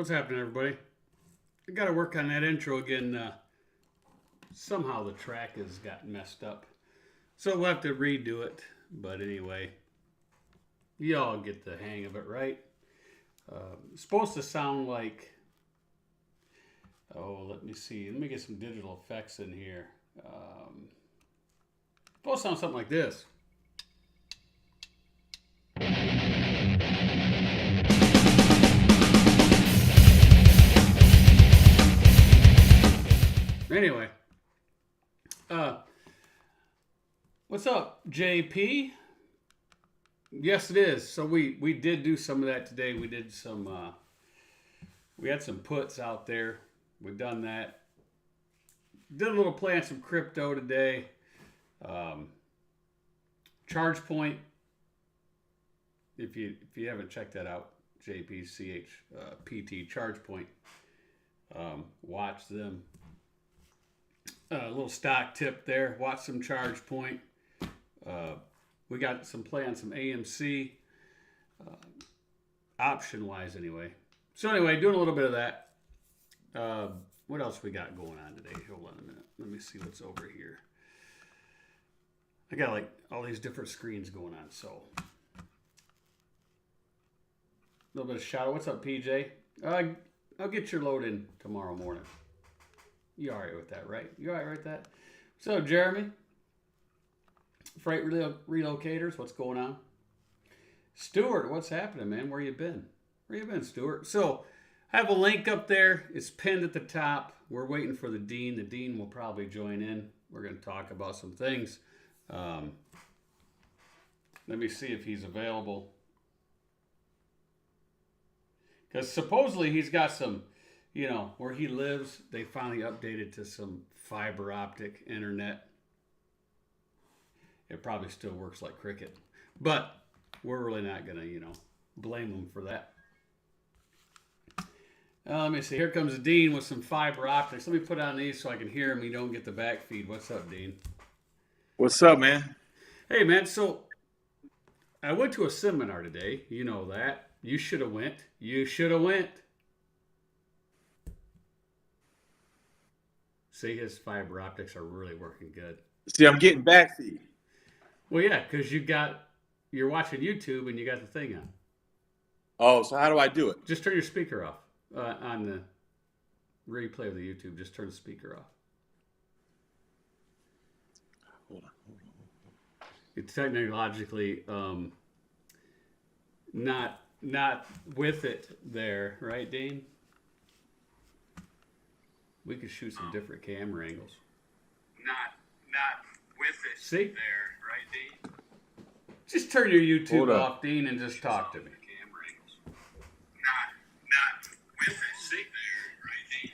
What's happening, everybody? I got to work on that intro again. Somehow the track has gotten messed up. So we'll have to redo it. But anyway, y'all get the hang of it, right? It's supposed to sound like... Oh, let me see. Let me get some digital effects in here. Supposed to sound something like this. Anyway, what's up, JP? Yes, it is. So we did do some of that today. We did some, we had some puts out there. We've done that. Did a little play on some crypto today. Charge Point. If you haven't checked that out, JPCH PT Charge Point. Watch them. A little stock tip there. Watch some Charge Point. We got some play on some AMC, option wise anyway. So anyway, doing a little bit of that. What else we got going on today? Hold on a minute. Let me see what's over here. I got like all these different screens going on. So a little bit of shout out. What's up, PJ? I'll get your load in tomorrow morning. You all right with that, right? You all right with that? So, Jeremy, Freight Relocators, what's going on? Stuart, what's happening, man? Where you been? Where you been, Stuart? So, I have a link up there. It's pinned at the top. We're waiting for the Dean. The Dean will probably join in. We're going to talk about some things. Let me see if he's available. Because supposedly he's got some... You know, where he lives, they finally updated to some fiber optic internet. It probably still works like cricket. But we're really not going to, blame them for that. Let me see. Here comes the Dean with some fiber optics. Let me put on these so I can hear him. You don't get the back feed. What's up, Dean? What's up, man? Hey, man. So I went to a seminar today. You know that. You should have went. You should have went. See, his fiber optics are really working good. See, I'm getting back feed. Well, yeah, because you're watching YouTube and you got the thing on. Oh, so how do I do it? Just turn your speaker off on the replay of the YouTube. Just turn the speaker off. Hold on. It's technologically not with it there, right, Dean? We could shoot some different camera angles. Not with it. See? There, right, Dean? Just turn your YouTube off, Dean, and just talk to me. Not with it. See? There, right, Dean?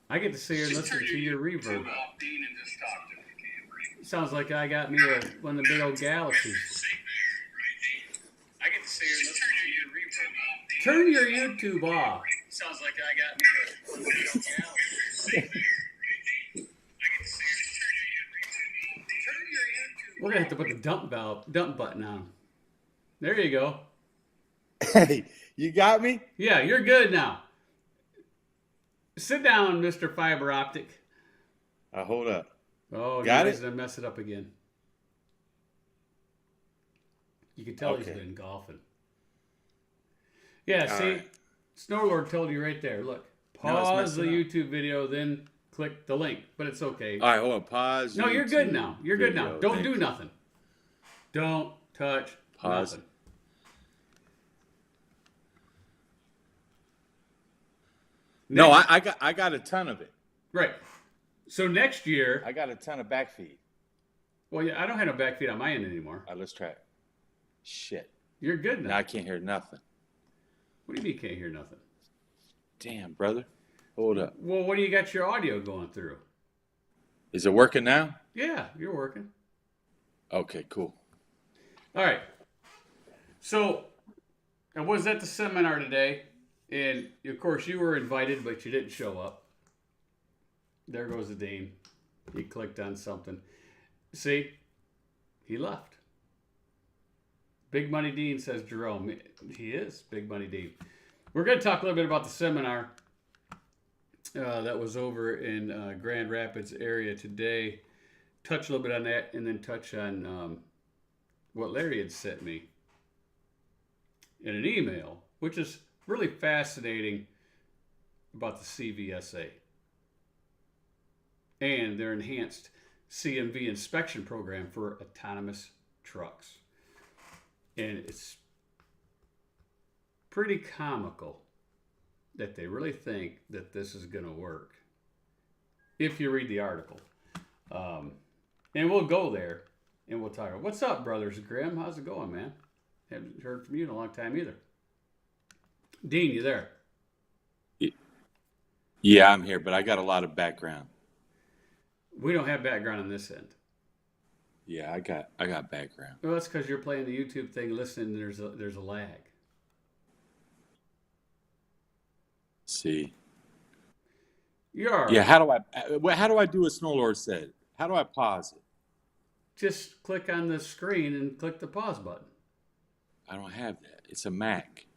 I get to see her and listen to your reverb. YouTube off, Dean, and just talk to me. Sounds like I got me one of the big old galaxies. See? There, right, Dean? I get to see her and listen to your reverb. Turn your YouTube off. Sounds like I got me one of the big old galaxies. We're gonna have to put the dump button on. There you go. Hey, you got me? Yeah, you're good now. Sit down, Mr. Fiber Optic. Hold up. Oh, got he's gonna mess it up again. You can tell he's been golfing. Yeah, see, right. Snowlord told you right there. Look. Pause the YouTube video, then click the link. But it's okay. All right, hold on. Pause. No, you're good now. You're good now. Don't do nothing. Don't touch nothing. No, I got a ton of it. Right. So next year... I got a ton of backfeed. Well, yeah, I don't have no backfeed on my end anymore. All right, let's try it. Shit. You're good now. Now I can't hear nothing. What do you mean you can't hear nothing? Damn, brother. Hold up. Well, what do you got your audio going through? Is it working now? Yeah, you're working. Okay, cool. All right. So I was at the seminar today, and of course you were invited, but you didn't show up. There goes the Dean. He clicked on something. See, he left. Big Money Dean, says Jerome. He is Big Money Dean. We're going to talk a little bit about the seminar. that was over in Grand Rapids area today. Touch a little bit on that, and then touch on what Larry had sent me in an email, which is really fascinating about the CVSA and their enhanced CMV inspection program for autonomous trucks. And it's pretty comical that they really think that this is going to work if you read the article. And we'll go there and we'll talk. What's up, Brothers Grimm? How's it going, man? Haven't heard from you in a long time either. Dean, you there? Yeah, I'm here, but I got a lot of background. We don't have background on this end. Yeah, I got background. Well, that's because you're playing the YouTube thing, listening. There's a lag. See. You're Yeah. How do I do what Snowlord said? How do I pause it? Just click on the screen and click the pause button. I don't have that. It's a Mac.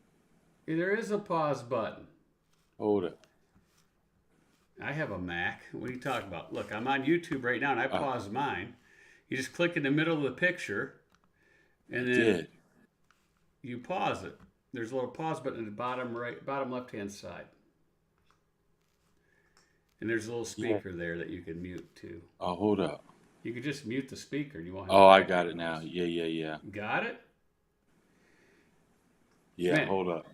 There is a pause button. Hold up. I have a Mac. What are you talking about? Look, I'm on YouTube right now, and I paused mine. You just click in the middle of the picture, and then you pause it. There's a little pause button in the bottom left-hand side. And there's a little speaker there that you can mute too. Oh, hold up. You can just mute the speaker. You won't have I got it now. Yeah. Got it? Yeah, Man, hold up.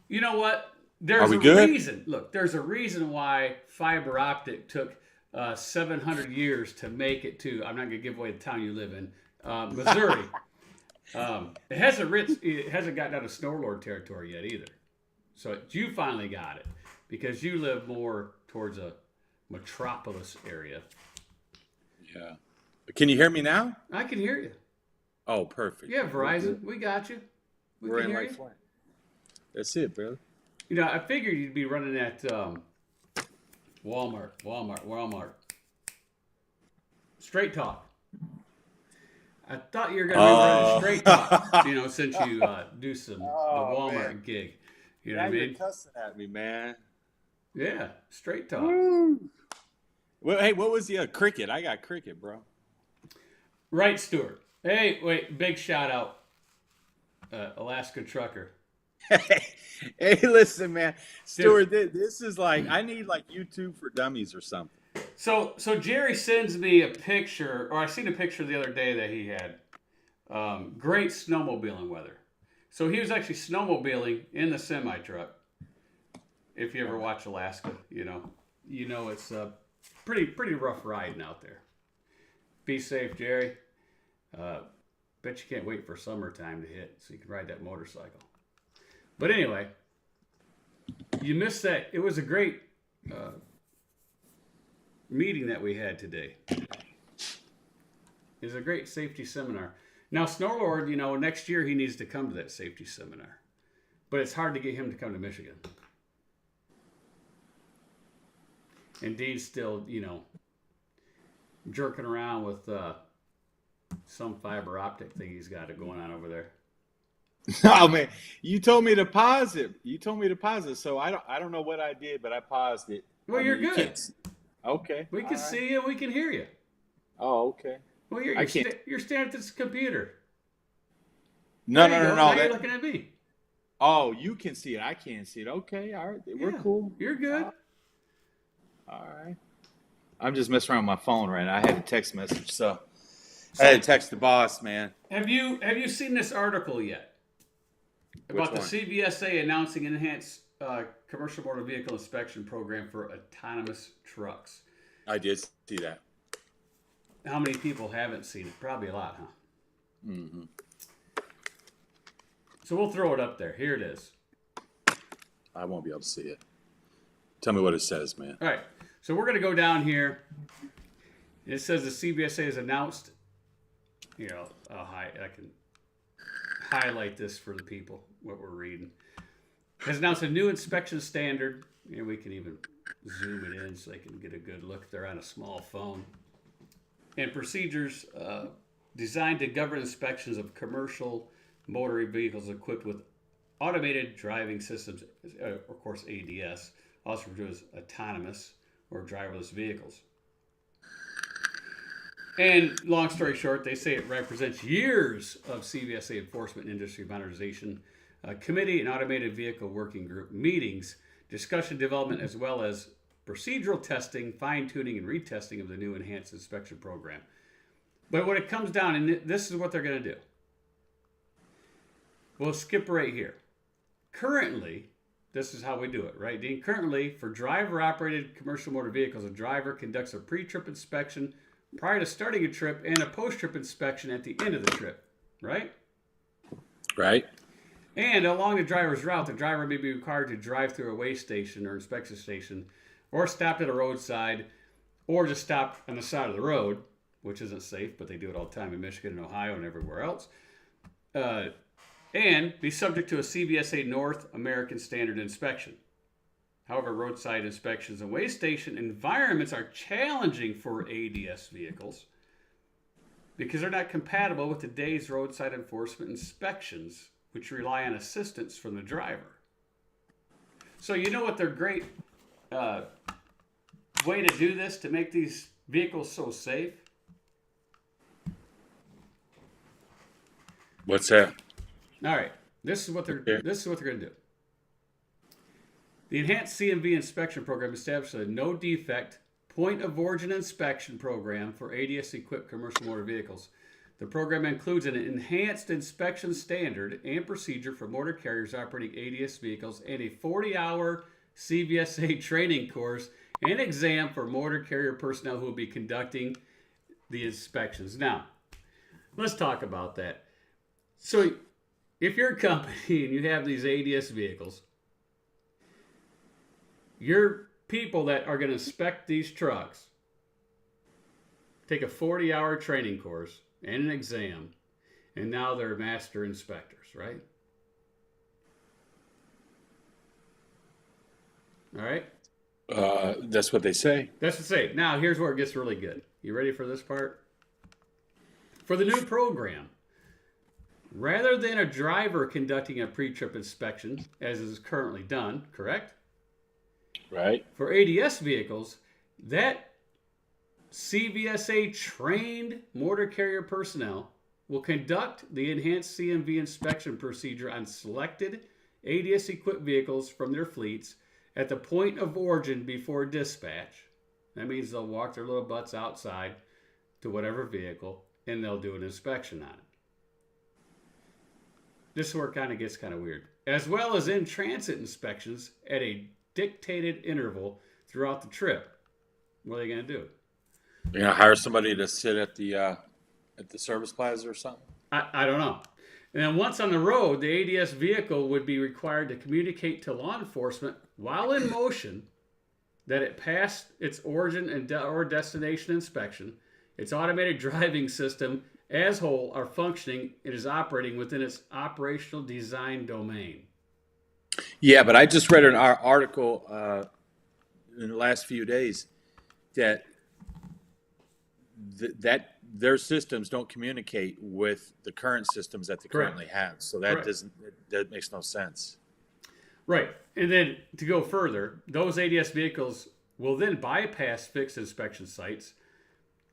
You know what? There's a reason. Look, there's a reason why fiber optic took 700 years to make it to, I'm not going to give away the town you live in, Missouri. It hasn't gotten out of Snowlord territory yet either. So you finally got it because you live more towards a metropolis area. Yeah. Can you hear me now? I can hear you. Oh, perfect. Yeah, Verizon, we got you. We're in like flight. That's it, brother. You know, I figured you'd be running at Walmart. Straight Talk. I thought you were going to be running Straight Talk, you know, since you do the Walmart gig. You know what I mean? You're cussing at me, man. Yeah, Straight Talk. Woo. Well, hey, what was the cricket? I got cricket, bro. Right, Stuart. Hey, wait, big shout out, Alaska Trucker. Hey, listen, man, Stuart. This is like I need like YouTube for Dummies or something. So Jerry sends me a picture, or I seen a picture the other day that he had. Great snowmobiling weather. So he was actually snowmobiling in the semi truck. If you ever watch Alaska, you know it's a pretty rough riding out there. Be safe, Jerry. Bet you can't wait for summertime to hit so you can ride that motorcycle. But anyway, you missed that. It was a great meeting that we had today. It was a great safety seminar. Now, Snowlord, you know, next year he needs to come to that safety seminar. But it's hard to get him to come to Michigan. And Dean's still, you know, jerking around with some fiber optic thing he's got going on over there. Oh man, you told me to pause it. So I don't know what I did, but I paused it. Well, you're good. Okay. We can see you. We can hear you. Oh, okay. Well, you're standing at this computer. No. Now you're looking at me. Oh, you can see it. I can't see it. Okay, all right. We're cool. You're good. All right. I'm just messing around with my phone right now. I had a text message, so I had to text the boss, man. Have you seen this article yet? About the CVSA announcing an enhanced commercial motor vehicle inspection program for autonomous trucks. I did see that. How many people haven't seen it? Probably a lot, huh? Mm-hmm. So we'll throw it up there. Here it is. I won't be able to see it. Tell me what it says, man. All right. So we're going to go down here. It says the CVSA has announced, you know, I can highlight this for the people, what we're reading. Has announced a new inspection standard. And we can even zoom it in so they can get a good look. They're on a small phone. And procedures designed to govern inspections of commercial motor vehicles equipped with automated driving systems, of course ADS, also referred to as autonomous or driverless vehicles. And long story short, they say it represents years of CVSA enforcement and industry modernization committee and automated vehicle working group meetings, discussion development, as well as procedural testing, fine-tuning, and retesting of the new enhanced inspection program. But when it comes down, and this is what they're going to do. We'll skip right here. Currently, this is how we do it, right, Dean? Currently, for driver-operated commercial motor vehicles, a driver conducts a pre-trip inspection prior to starting a trip and a post-trip inspection at the end of the trip, right? Right. And along the driver's route, the driver may be required to drive through a weigh station or inspection station, or stop at a roadside, or just stop on the side of the road, which isn't safe, but they do it all the time in Michigan and Ohio and everywhere else. And be subject to a CVSA North American standard inspection. However, roadside inspections and weigh station environments are challenging for ADS vehicles because they're not compatible with today's roadside enforcement inspections, which rely on assistance from the driver. So you know what their great way to do this to make these vehicles so safe? What's that? All right, this is what they're going to do. The Enhanced CMV Inspection Program established a no defect point of origin inspection program for ADS equipped commercial motor vehicles. The program includes an enhanced inspection standard and procedure for motor carriers operating ADS vehicles and a 40-hour CVSA training course and exam for motor carrier personnel who will be conducting the inspections. Now, let's talk about that. So, if you're a company and you have these ADS vehicles, your people that are going to inspect these trucks take a 40-hour training course and an exam, and now they're master inspectors, right? All right? That's what they say. That's what they say. Now, here's where it gets really good. You ready for this part? For the new program, rather than a driver conducting a pre-trip inspection, as is currently done, correct? Right. For ADS vehicles, that CVSA trained motor carrier personnel will conduct the enhanced CMV inspection procedure on selected ADS equipped vehicles from their fleets at the point of origin before dispatch. That means they'll walk their little butts outside to whatever vehicle and they'll do an inspection on it. This is where it kind of gets kind of weird. As well as in transit inspections at a dictated interval throughout the trip. What are they going to do? You're going to hire somebody to sit at the service plaza or something? I don't know. And then once on the road, the ADS vehicle would be required to communicate to law enforcement while in motion that it passed its origin and or destination inspection. Its automated driving system as whole are functioning. It is operating within its operational design domain. Yeah, but I just read an article in the last few days that that their systems don't communicate with the current systems that they currently have. So that that makes no sense. Right. And then to go further, those ADS vehicles will then bypass fixed inspection sites.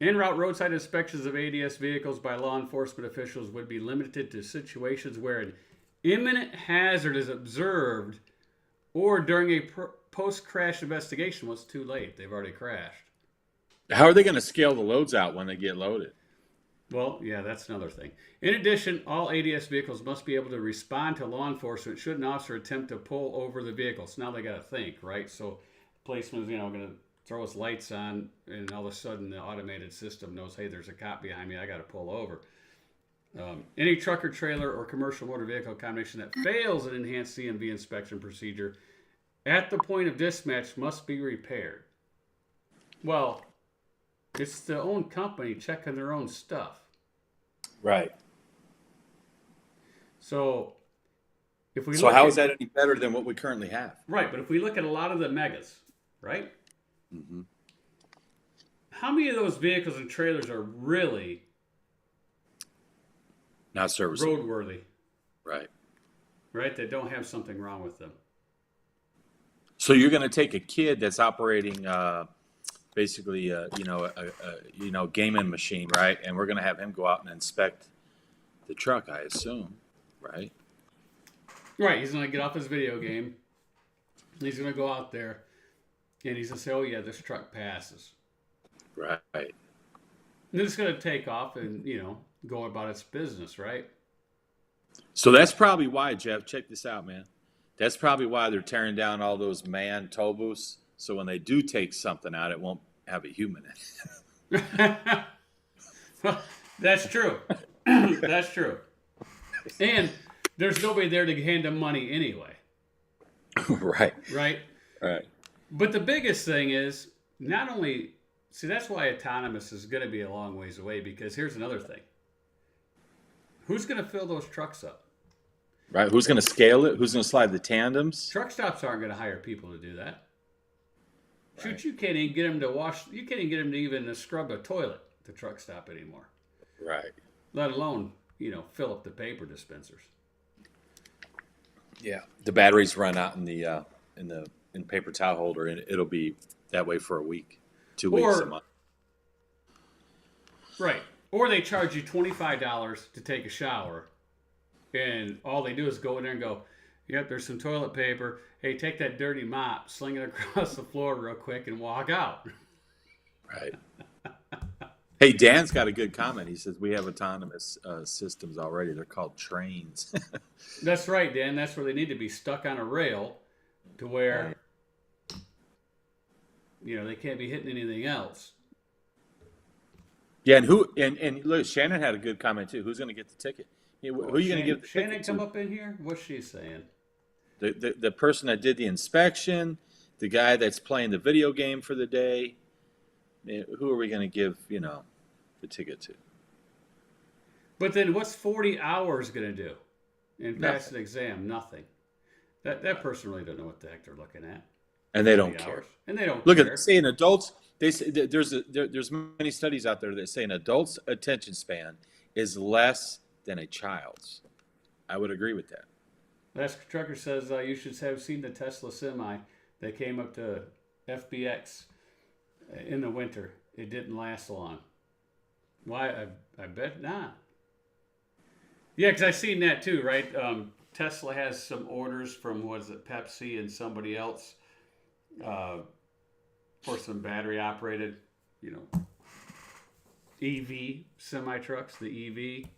En route roadside inspections of ADS vehicles by law enforcement officials would be limited to situations where an imminent hazard is observed or during a post-crash investigation. Well, it's too late. They've already crashed. How are they going to scale the loads out when they get loaded? Well, yeah, that's another thing. In addition, all ADS vehicles must be able to respond to law enforcement should an officer attempt to pull over the vehicle. So now they got to think, right? So policeman's, going to throw his lights on, and all of a sudden the automated system knows, hey, there's a cop behind me, I got to pull over. Any trucker, trailer, or commercial motor vehicle combination that fails an enhanced CMV inspection procedure at the point of dispatch must be repaired. Well, it's the own company checking their own stuff. Right. So if we how is that any better than what we currently have? Right, but if we look at a lot of the megas, right? Mm-hmm. How many of those vehicles and trailers are really not serviceable, roadworthy? Right. Right, that don't have something wrong with them. So you're going to take a kid that's operating basically, gaming machine, right? And we're going to have him go out and inspect the truck, I assume, right? Right. He's going to get off his video game. He's going to go out there, and he's going to say, "Oh yeah, this truck passes." Right. And then it's going to take off and go about its business, right? So that's probably why, Jeff. Check this out, man. That's probably why they're tearing down all those man tow booths. So when they do take something out, it won't have a human in it. That's true. That's true. And there's nobody there to hand them money anyway. Right. Right? Right. But the biggest thing is not only, see, that's why autonomous is going to be a long ways away, because here's another thing. Who's going to fill those trucks up? Right. Who's going to scale it? Who's going to slide the tandems? Truck stops aren't going to hire people to do that. Right. Shoot, you can't even get them to wash, you can't even get them to even scrub a toilet at the truck stop anymore. Right. Let alone, fill up the paper dispensers. Yeah. The batteries run out in the paper towel holder, and it'll be that way for a week, 2 weeks, a month. Right. Or they charge you $25 to take a shower, and all they do is go in there and go, "Yep, there's some toilet paper. Hey, take that dirty mop, sling it across the floor real quick, and walk out." Right. Hey, Dan's got a good comment. He says, we have autonomous systems already. They're called trains. That's right, Dan. That's where they need to be, stuck on a rail to where, they can't be hitting anything else. Yeah, and look, Shannon had a good comment too. Who's going to get the ticket? Who are you going to give the Shannon ticket come to? up in here? What's she saying? The person that did the inspection, the guy that's playing the video game for the day. Who are we going to give, the ticket to? But then what's 40 hours going to do and pass Nothing. an exam? Nothing. That person really don't know what the heck they're looking at. And they don't 40 care. hours. And they don't Look care. at saying adults. They say there's many studies out there that say an adult's attention span is less than a child's. I would agree with that. Last Trucker says you should have seen the Tesla semi that came up to FBX in the winter. It didn't last long. Why? I bet not. Yeah, because I seen that too, right? Tesla has some orders from, Pepsi and somebody else for some battery operated, EV semi trucks. The EV.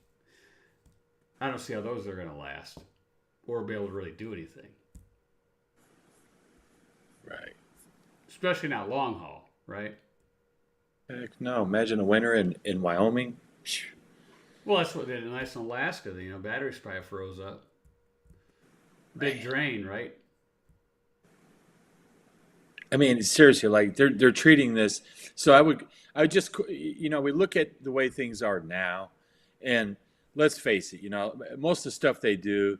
I don't see how those are going to last or be able to really do anything. Right. Especially not long haul, right? Heck no. Imagine a winter in Wyoming. Well, that's what they did nice in Alaska. Batteries probably froze up. Big drain, right? I mean, seriously, like they're treating this. So I would just, we look at the way things are now, and let's face it, most of the stuff they do,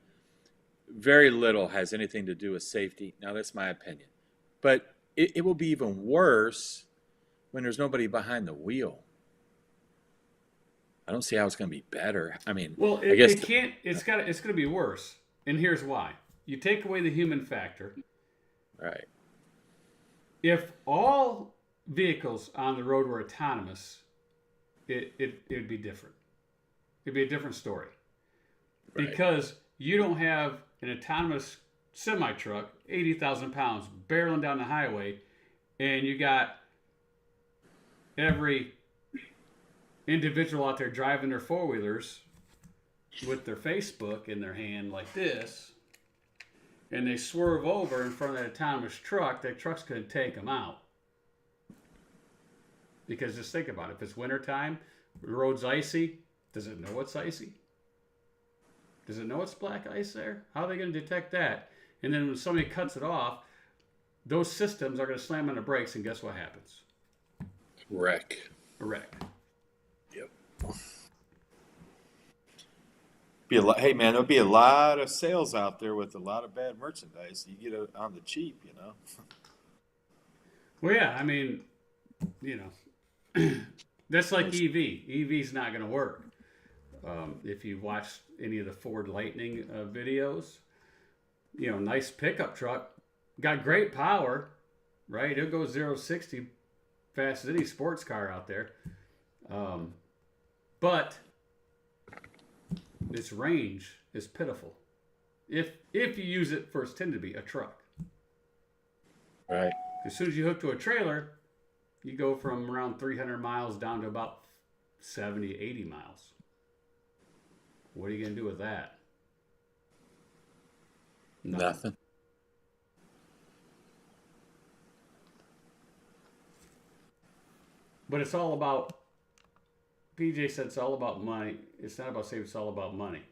very little has anything to do with safety. Now, that's my opinion. But it will be even worse when there's nobody behind the wheel. I don't see how it's going to be better. I mean, well, I guess it can't. It's going to be worse, and here's why: you take away the human factor. Right. If all vehicles on the road were autonomous, it'd be different. It'd be a different story, Right. because you don't have an autonomous semi truck, 80,000 pounds, barreling down the highway, and you got every individual out there driving their four-wheelers with their Facebook in their hand like this, and they swerve over in front of that autonomous truck. That truck's going to take them out. Because just think about it. If it's wintertime, the road's icy, does it know it's icy? Does it know it's black ice there? How are they going to detect that? And then when somebody cuts it off, those systems are going to slam on the brakes, and guess what happens? Wreck. A wreck. Yep. Hey man, there'll be a lot of sales out there with a lot of bad merchandise. You get it on the cheap, Well, yeah, I mean, that's like EV. EV's not going to work. If you watch any of the Ford Lightning videos, nice pickup truck, Got great power, right? It'll go 0 to 60 fast as any sports car out there. But its range is pitiful. If you use it for its tend to be a truck. Right. As soon as you hook to a trailer, you go from around 300 miles down to about 70, 80 miles. What are you going to do with that? Nothing. But it's all about, PJ said it's all about money. It's not about safety, it's all about money.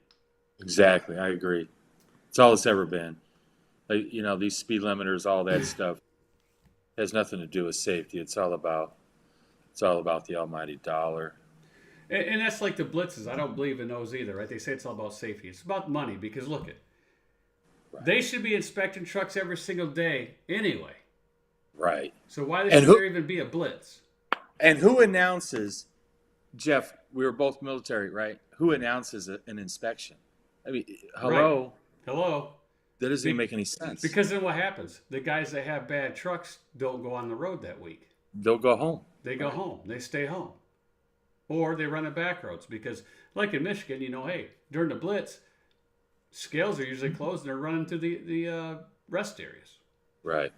Exactly. I agree. It's all it's ever been. Like, these speed limiters, all that stuff has nothing to do with safety. It's all about the almighty dollar. And that's like the blitzes. I don't believe in those either, right? They say it's all about safety. It's about money because look it. Right. They should be inspecting trucks every single day anyway. Right. So why should there even be a blitz? And who announces, Jeff, we were both military, right? Who announces an inspection? I mean, hello? Right. Hello? That doesn't even make any sense. Because then what happens? The guys that have bad trucks don't go on the road that week. They'll go home. They go home. They stay home. Or they run the back roads because, like in Michigan, hey, during the blitz, scales are usually closed and they're running through the rest areas. Right.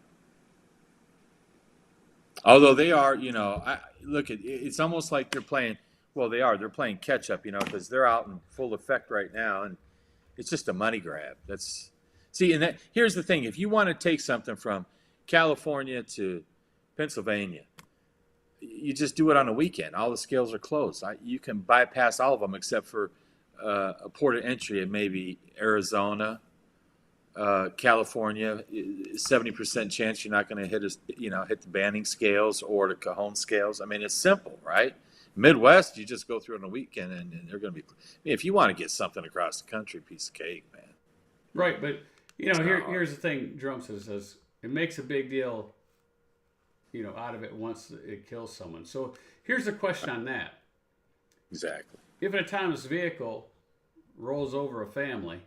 Although they are, it's almost like they're playing, they're playing catch up, because they're out in full effect right now. And it's just a money grab. Here's the thing. If you want to take something from California to Pennsylvania, you just do it on a weekend. All the scales are closed. You can bypass all of them except for a port of entry at maybe Arizona, California. 70% chance you're not going to hit the Banning scales or the Cajon scales. I mean, it's simple, right? Midwest, you just go through on a weekend, and they're going to be. If you want to get something across the country, piece of cake, man. Right, but here's the thing. Jerome says it makes a big deal. Out of it once it kills someone. So here's the question on that. Exactly. If an autonomous vehicle rolls over a family,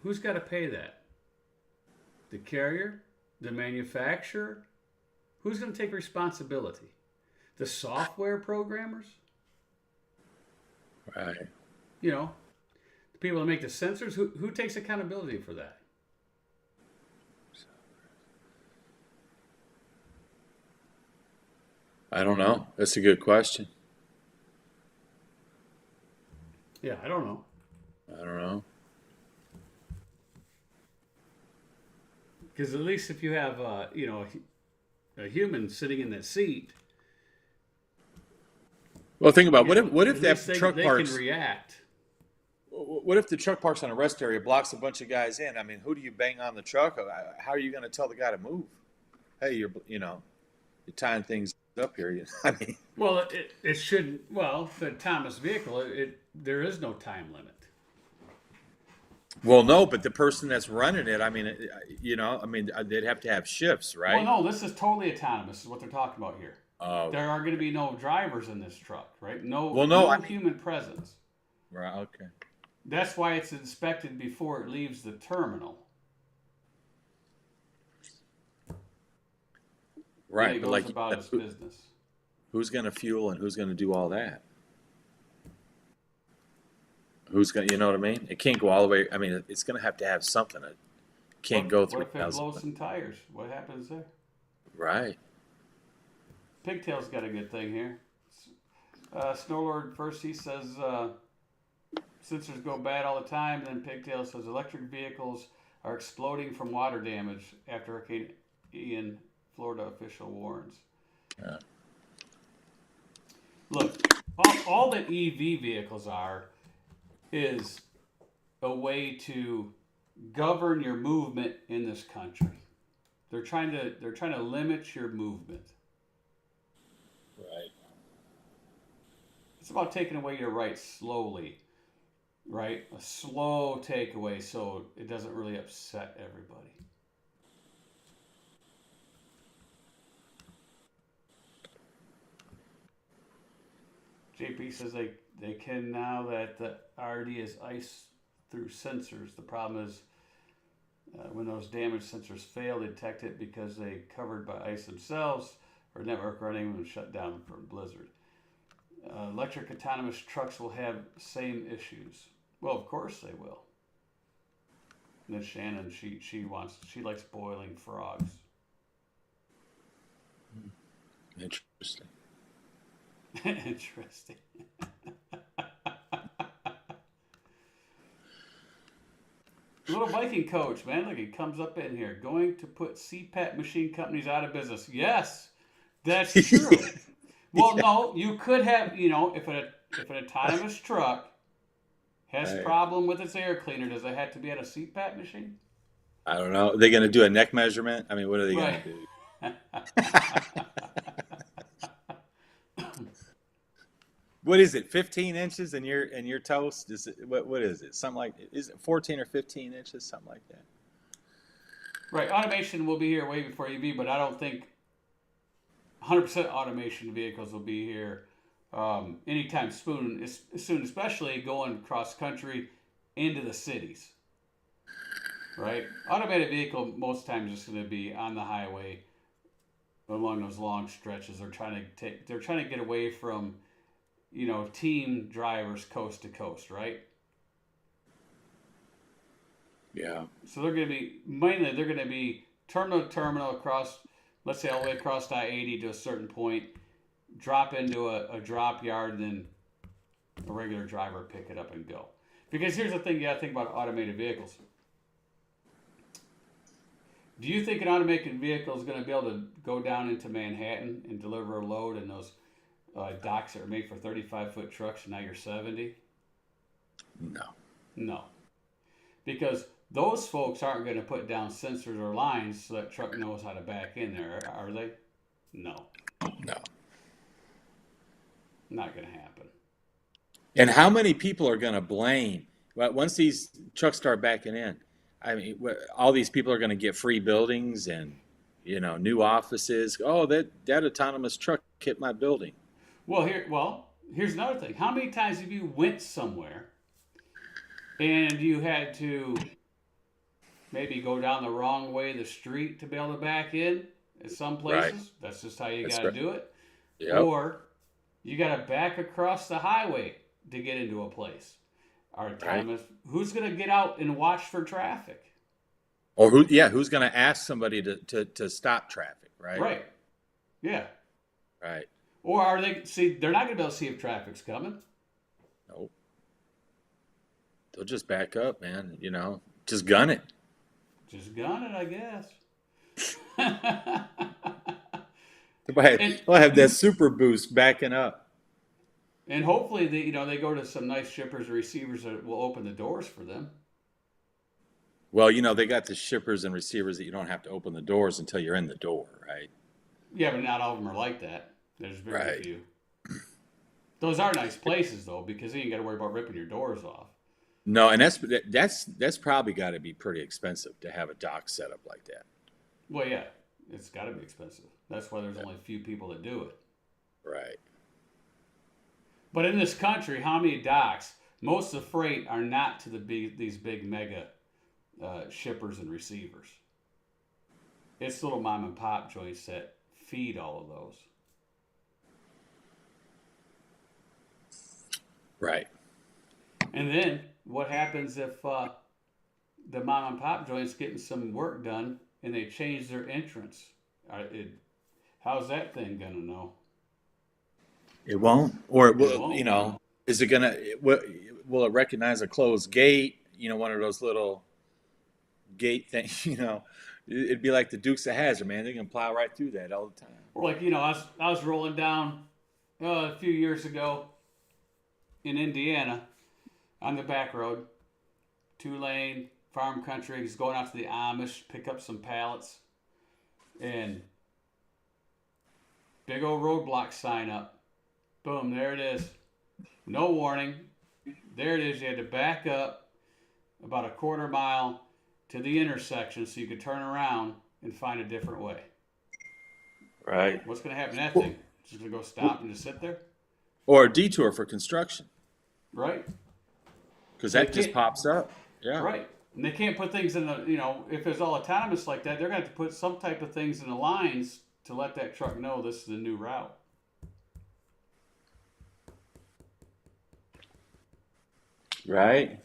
who's got to pay that? The carrier? The manufacturer? Who's going to take responsibility? The software programmers? Right. The people that make the sensors? Who takes accountability for that? I don't know. That's a good question. Yeah, I don't know. Because at least if you have, a human sitting in that seat. Well, think about what if that truck they parks? Can react. What if the truck parks on a rest area, blocks a bunch of guys in? I mean, who do you bang on the truck? How are you going to tell the guy to move? Hey, you're tying things up here. I mean, well, it shouldn't. Well, the autonomous vehicle, there is no time limit. Well, no, but the person that's running it, they'd have to have shifts, right? Well, no, this is totally autonomous. Is what they're talking about here. Oh. There are going to be no drivers in this truck, right? No human presence. Right. Okay. That's why it's inspected before it leaves the terminal. Right, but like about its business. Who's going to fuel and who's going to do all that? Who's going to, you know what I mean? It can't go all the way. I mean, it's going to have something. It can't go through. What if it blows some tires? What happens there? Right. Pigtail's got a good thing here. Snowlord first, he says sensors go bad all the time. And then Pigtail says electric vehicles are exploding from water damage after Hurricane Ian. Florida official warns. Yeah. Look, all that EV vehicles are is a way to govern your movement in this country. They're trying to limit your movement. Right. It's about taking away your rights slowly, right? A slow takeaway so it doesn't really upset everybody. JP says they can now that the RD is iced through sensors. The problem is When those damaged sensors fail, they detect it because they covered by ice themselves or network running when shut down for a blizzard. Electric autonomous trucks will have same issues. Well, of course they will. And then Shannon, she likes boiling frogs. Interesting. Interesting. Little Viking coach, man, look, he comes up in here. Going to put CPAP machine companies out of business. Yes, that's true. Well, no, you could have, if an autonomous truck has a problem with its air cleaner, does it have to be at a CPAP machine? I don't know. Are they going to do a neck measurement? I mean, what are they going to do? What is it? 15 inches in your toast? Is it what is it? Something like, is it 14 or 15 inches? Something like that. Right. Automation will be here way before EV, but I don't think 100% automation vehicles will be here anytime soon, especially going cross country into the cities. Right? Automated vehicle most times is going to be on the highway along those long stretches. They're trying to get away from team drivers coast to coast, right? Yeah. So they're going to be terminal to terminal across, let's say all the way across I-80 to a certain point, drop into a drop yard, and then a regular driver pick it up and go. Because here's the thing you got to think about automated vehicles. Do you think an automated vehicle is going to be able to go down into Manhattan and deliver a load in those docks that are made for 35-foot trucks, and now you're 70? No. Because those folks aren't going to put down sensors or lines so that truck knows how to back in there, are they? No. Not going to happen. And how many people are going to blame? Once these trucks start backing in, I mean, all these people are going to get free buildings and, new offices. Oh, that autonomous truck hit my building. Here's another thing. How many times have you went somewhere and you had to maybe go down the wrong way of the street to be able to back in at some places? Right. That's just how you got to do it. Yep. Or you got to back across the highway to get into a place. Who's going to get out and watch for traffic? Or who's going to ask somebody to stop traffic, right? Right. Yeah. Right. Or they're not going to be able to see if traffic's coming. Nope. They'll just back up, man. Just gun it. Just gun it, I guess. They'll have that super boost backing up. And hopefully, they go to some nice shippers or receivers that will open the doors for them. Well, they got the shippers and receivers that you don't have to open the doors until you're in the door, right? Yeah, but not all of them are like that. There's very few. Those are nice places, though, because then you got to worry about ripping your doors off. No, and that's probably got to be pretty expensive to have a dock set up like that. Well, yeah, it's got to be expensive. That's why there's only a few people that do it. Right. But in this country, how many docks? Most of the freight are not to these big mega shippers and receivers. It's little mom and pop joints that feed all of those. Right. And then what happens if the mom and pop joint's getting some work done and they change their entrance? How's that thing gonna know? It won't, or it will. Is it gonna? Will it recognize a closed gate? One of those little gate things. It'd be like the Dukes of Hazzard, man. They can plow right through that all the time. Or I was rolling down a few years ago in Indiana on the back road, 2-lane farm country. He's going out to the Amish, pick up some pallets, and big old roadblock sign up. Boom, there it is. No warning. There it is. You had to back up about a quarter mile to the intersection so you could turn around and find a different way. Right. What's going to happen to that thing? Just going to go stop and just sit there? Or a detour for construction. Right. Because that just pops up. Yeah. Right. And they can't put things in the, if it's all autonomous like that, they're going to have to put some type of things in the lines to let that truck know this is a new route. Right.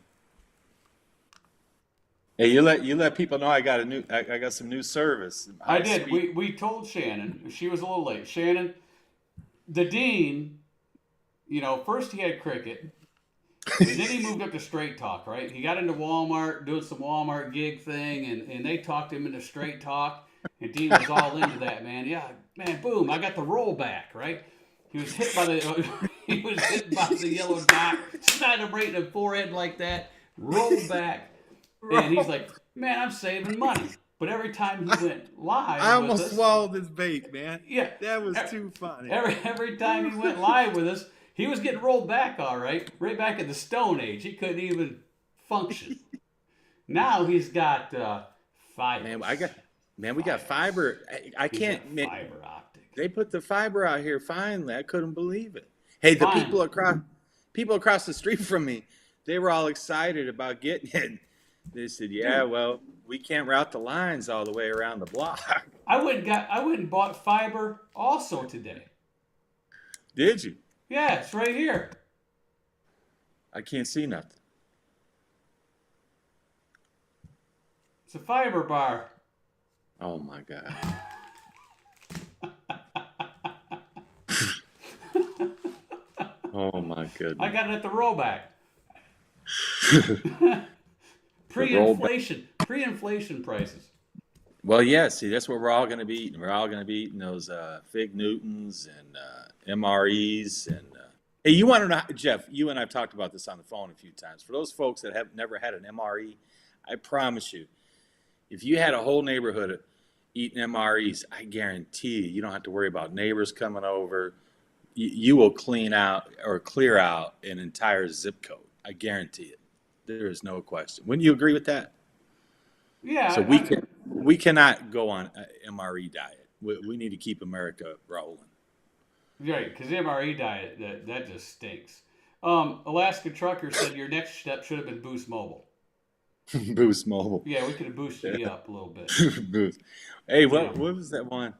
Hey, you let people know I got some new service. I High did. speed. We told Shannon. She was a little late. Shannon, the dean, first he had cricket, and then he moved up to straight talk, right? He got into Walmart, doing some Walmart gig thing, and they talked him into straight talk. And Dean was all into that, man. Yeah, man, boom, I got the rollback, right? He was hit by the he was hit by the yellow dot, smacked him right in the forehead like that, rolled back, and he's like, man, I'm saving money. But every time he went I live with almost us, swallowed this bait, man. yeah, That was too funny. every time he went live with us, he was getting rolled back all right back in the Stone Age. He couldn't even function. Now he's got fiber. We got fiber. I He's can't. got Man, fiber optic. they put the fiber out here finally. I couldn't believe it. Hey, the Finally. people across the street from me, they were all excited about getting it. They said, "Yeah, Dude, well, we can't route the lines all the way around the block." I went and bought fiber also today. Did you? Yeah, it's right here. I can't see nothing. It's a fiber bar. Oh my God. Oh my I goodness. got it at the rollback. The rollback. Pre-inflation prices. Well, yeah. See, that's what we're all going to be eating. We're all going to be eating those Fig Newtons and MREs. And hey, you want to know, Jeff? You and I've talked about this on the phone a few times. For those folks that have never had an MRE, I promise you, if you had a whole neighborhood eating MREs, I guarantee you don't have to worry about neighbors coming over. You will clear out an entire zip code. I guarantee it. There is no question. Wouldn't you agree with that? Yeah, So we cannot go on an MRE diet. We need to keep America rolling. right, because the MRE diet that just stinks. Alaska Trucker said your next step should have been Boost Mobile. Boost Mobile. Yeah, we could have boosted you up a little bit. Boost. Hey, Yeah, what was that one?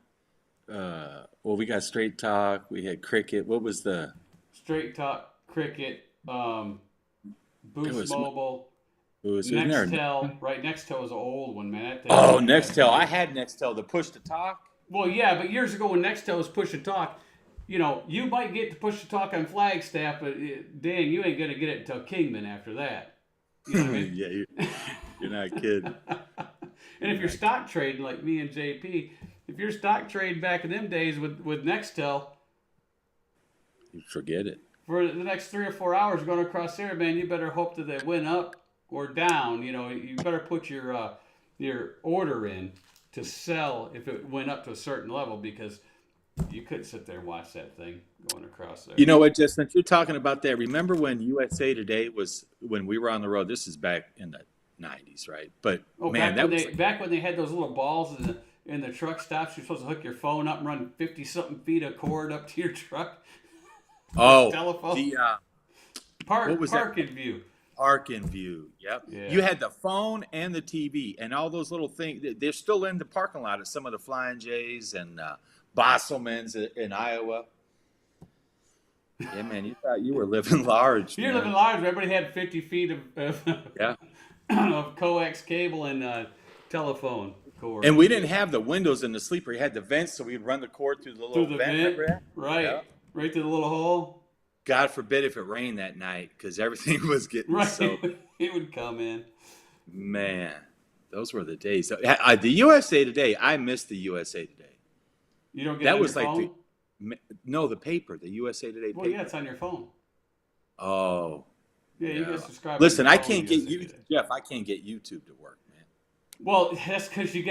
Well, we got Straight Talk. We had Cricket. What was the? Straight Talk, Cricket, It Boost was. Mobile, It was. Isn't there? Nextel. Right, Nextel was an old one, man. That thing Oh, was bad Nextel. I too. had Nextel. The push to talk. Well, yeah, but years ago when Nextel was push to talk, you might get to push to talk on Flagstaff, but dang, you ain't gonna get it until Kingman after that. You know what I mean? Yeah, you're not kidding. And if you're stock trading like me and JP, if you're stock trading back in them days with Nextel, You forget it. for the next 3 or 4 hours going across there, man, you better hope that they went up or down. You better put your order in to sell if it went up to a certain level because you couldn't sit there and watch that thing going across there. You know what, Justin? Since you're talking about that, remember when USA Today was when we were on the road? This is back in the '90s, right? But Oh, man, that was like, back when they had those little balls in the truck stops, you're supposed to hook your phone up and run 50 something feet of cord up to your truck. oh, Telephone. the what was that? Park in view. Arc in View. Yep. Yeah. You had the phone and the TV and all those little things. They're still in the parking lot of some of the Flying J's and Bosselman's in Iowa. Yeah, man, you thought you were living large, You're man. living large. Everybody had 50 feet of Yeah. of coax cable and telephone cord And we didn't have the windows in the sleeper. You had the vents, so we'd run the cord through the through little the vent. vent, Remember that? right? Yeah. Right through the little hole. God forbid if it rained that night because everything was getting Right, soaked. it would come in. Man, those were the days. So, the USA Today, I miss the USA Today. You don't get it That on was your like phone. the paper, the USA Today Well, yeah, paper. it's on your phone. Oh, Yeah, you yeah. can subscribe. Listen, on I your phone can't to get USA you, Today. Jeff. I can't get YouTube to work, man. Well, that's because you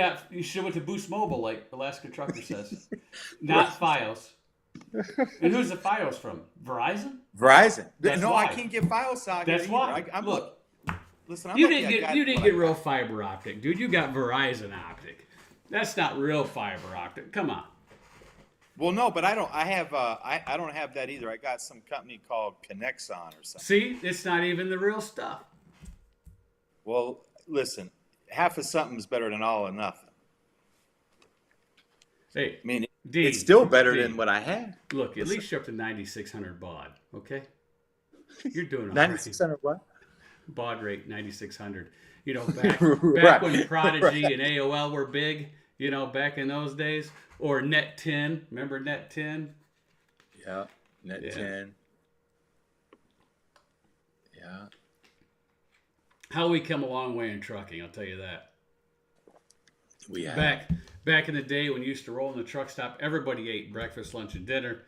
should have went to Boost Mobile, like Alaska Trucker says, Right. not FiOS. And who's the FiOS from? Verizon. Verizon. That's No, why. I can't get FileSocket That's either. why. I'm Look, listen. I'm you lucky didn't I get got you didn't what I get real got. fiber optic, dude. You got Verizon optic. That's not real fiber optic. Come on. Well, no, but I don't. I have. I don't have that either. I got some company called Connexon or something. See, it's not even the real stuff. Well, listen, half of something is better than all or nothing. Hey, I mean, Dean, it's still better Dean, than what I had. look, at least you're up to 9,600 baud. Okay, you're doing all right. 9,600 what? Baud rate 9,600. You know, back Right. when Prodigy Right. and AOL were big. You know, back in those days, or Net 10. Remember Net 10? Yeah. Net Yeah. 10. Yeah. How we come a long way in trucking, I'll tell you that. We have. Back in the day when you used to roll in the truck stop, everybody ate breakfast, lunch, and dinner.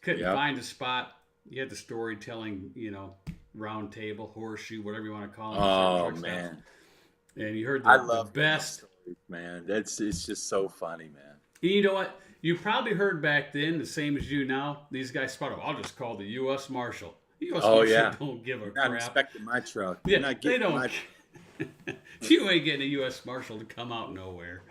Couldn't Yep. find a spot. You had the storytelling, you know, round table, horseshoe, whatever you want to call it. Oh truck stops. man, And you heard I the love best. stories, man. It's just so funny, man. You know what? You probably heard back then, the same as you now. These guys spot. I'll just call the U.S. Marshal. U.S. Oh Marshal yeah. don't give a You're not crap. inspecting my truck. Yeah, You're not they getting don't. my. You ain't getting a U.S. Marshal to come out nowhere.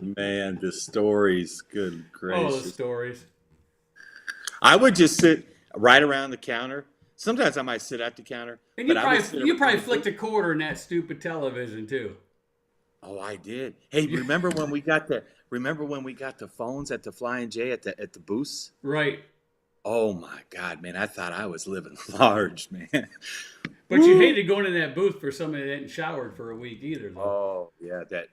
Man, the stories. Good Oh, the gracious. stories. I would just sit right around the counter. Sometimes I might sit at the counter, And but you I would sit probably around the flicked a quarter in that stupid television too. Oh, I did. Hey, remember when we got the phones at the Flying J at the booths? Right. Oh my God, man! I thought I was living large, man. But you hated going in that booth for somebody that hadn't showered for a week either, though. Oh yeah, the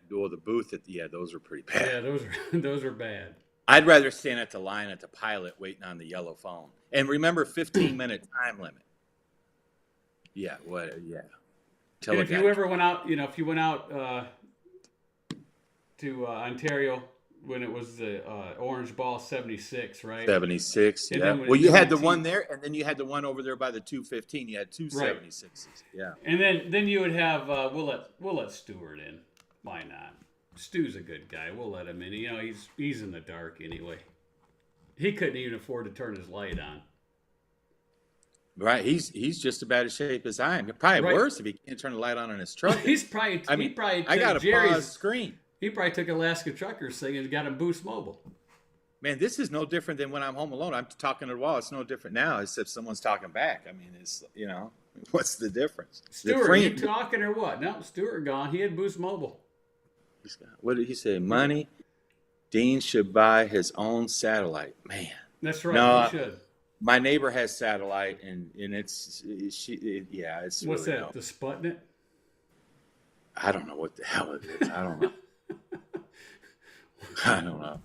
booth those were pretty bad. Yeah, those are bad. I'd rather stand at the line at the pilot waiting on the yellow phone. And remember, 15-minute time limit. Yeah, what? Yeah. And if you ever went out, you know, if you went out to Ontario when it was the Orange Ball 76, right? 76, And yeah. then when Well, you had the WT one there, and then you had the one over there by the 215. You had two Right. 76s. Yeah. And then you would have we'll let Stewart in. Why not? Stu's a good guy. We'll let him in. You know, he's in the dark anyway. He couldn't even afford to turn his light on. Right. He's just about as shape as I am. Probably Right. worse if he can't turn the light on in his truck. He's probably I mean, he probably I took got a Jerry's pause screen. He probably took Alaska Truckers thing and got him Boost Mobile. Man, this is no different than when I'm home alone. I'm talking to the wall. It's no different now, except someone's talking back. I mean, it's, what's the difference? Stewart, are you talking or what? No, Stewart gone. He had Boost Mobile. What did he say? Money? Dean should buy his own satellite. Man. That's right. No, He should. my neighbor has satellite, and it's What's really that? no. The Sputnik? I don't know what the hell it is. I don't know. I don't know.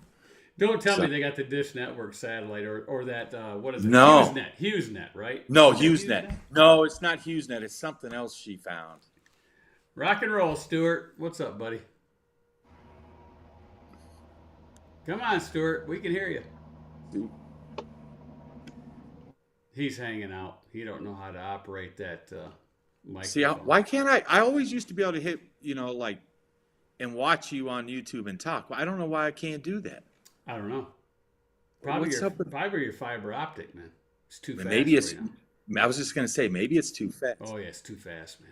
Don't tell me they got the Dish Network satellite or that what is it? No. HughesNet, right? No, Is it HughesNet. No, it's not HughesNet. It's something else she found. Rock and roll, Stuart. What's up, buddy? Come on, Stuart. We can hear you. He's hanging out. He don't know how to operate that microphone. See, why can't I? I always used to be able to hit, and watch you on YouTube and talk. Well, I don't know why I can't do that. I don't know. Probably What's up with- your fiber optic, man. It's too fast. Maybe it's. for you. I was just gonna say maybe it's too fast. Oh yeah, it's too fast, man.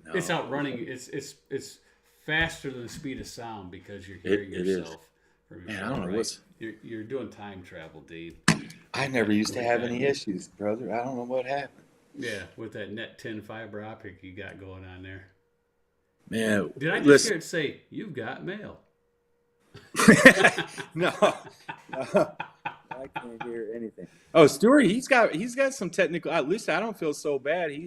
No. It's outrunning. It's faster than the speed of sound because you're hearing It is. yourself. From Man, I don't know right? what's. You're doing time travel, Dave. I never used to have any issues, brother. I don't know what happened. Yeah, with that Net 10 fiber optic you got going on there. Man, Did I just listen. hear it say you've got mail? No, I can't hear anything. Oh, Stuart, he's got some technical. At least I don't feel so bad. He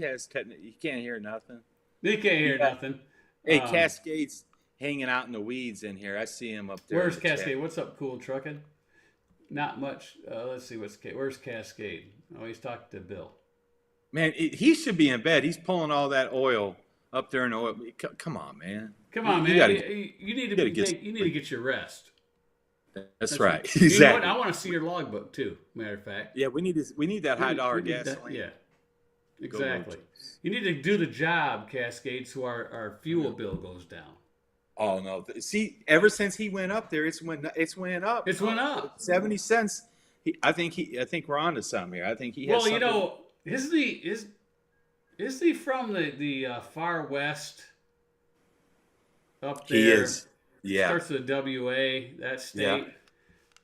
can't hear nothing. They can't hear nothing. Hey, Cascade's hanging out in the weeds in here. I see him up there. Where's in the chat. Cascade? What's up, Cool Trucking? Not much. Let's see where's Cascade? Oh, he's talking to Bill. Man, he should be in bed. He's pulling all that oil up there in the oil. Come on, man. Come on, man. You need to get your rest. That's right. You know Exactly. what? I want to see your logbook too. Matter of fact. Yeah, we need that high dollar We need gasoline. that, yeah. Exactly. You need to do the job, Cascade, so our fuel bill goes down. Oh no! See, ever since he went up there, it's went up. It's went up 70 cents. I think we're on to something here. I think he has. Well, is he from the far west up there? He is. Yeah. Starts with WA, that state.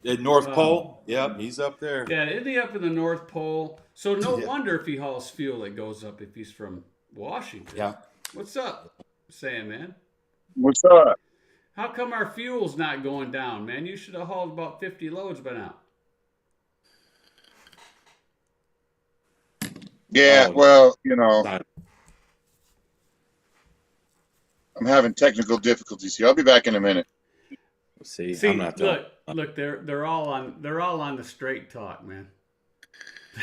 The North Pole. Yep, he's up there. Yeah, isn't he up in the North Pole? So no Yeah. wonder if he hauls fuel, it goes up if he's from Washington. Yeah. What's up, Sam, man? What's up? How come our fuel's not going down, man? You should have hauled about 50 loads by now. Yeah, Oh, well, not- I'm having technical difficulties here. I'll be back in a minute. see, I'm See, not done. look, they're all on the straight talk, man.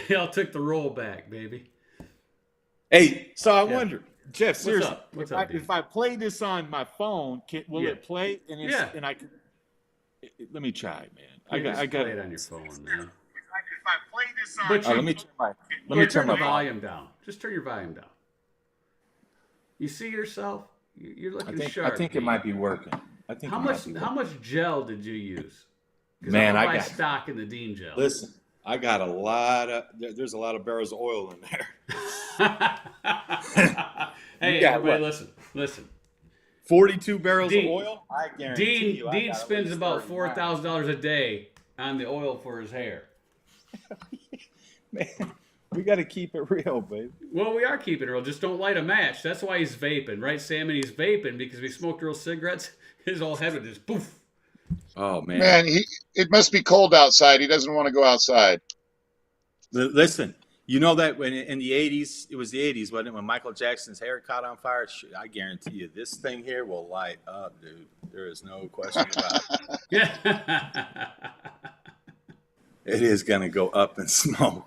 They all took the roll back, baby. Hey, so I Yeah. wonder, Jeff, seriously, What's up, dude? if I play this on my phone, will Yeah. it play? And Yeah. and I can. Let me try, man. Yeah, I just got play it on your phone, man. If I play this on But let me turn the my volume. volume down. Just turn your volume down. You see yourself? You're looking sharp. I think it Pete. might be working. I think How it might much be how much gel did you use? 'Cause Man, I'm I gonna buy got- stock in the Dean gel. Listen, I got a lot of. There's a lot of barrels of oil in there. Hey, got everybody, what? listen. 42 barrels Dean- of oil. I guarantee you. I Dean got at spends least about 30 $4,000 a day on the oil for his hair. Man, we got to keep it real, baby. Well, we are keeping it real. Just don't light a match. That's why he's vaping, right, Sam? And he's vaping because if he smoked real cigarettes, his whole head would just poof. Oh man. Man, it must be cold outside. He doesn't want to go outside. Listen, you know that when in the 80s, it was the 80s, wasn't it? When Michael Jackson's hair caught on fire, I guarantee you this thing here will light up, dude. There is no question about it. Yeah. It is going to go up in smoke.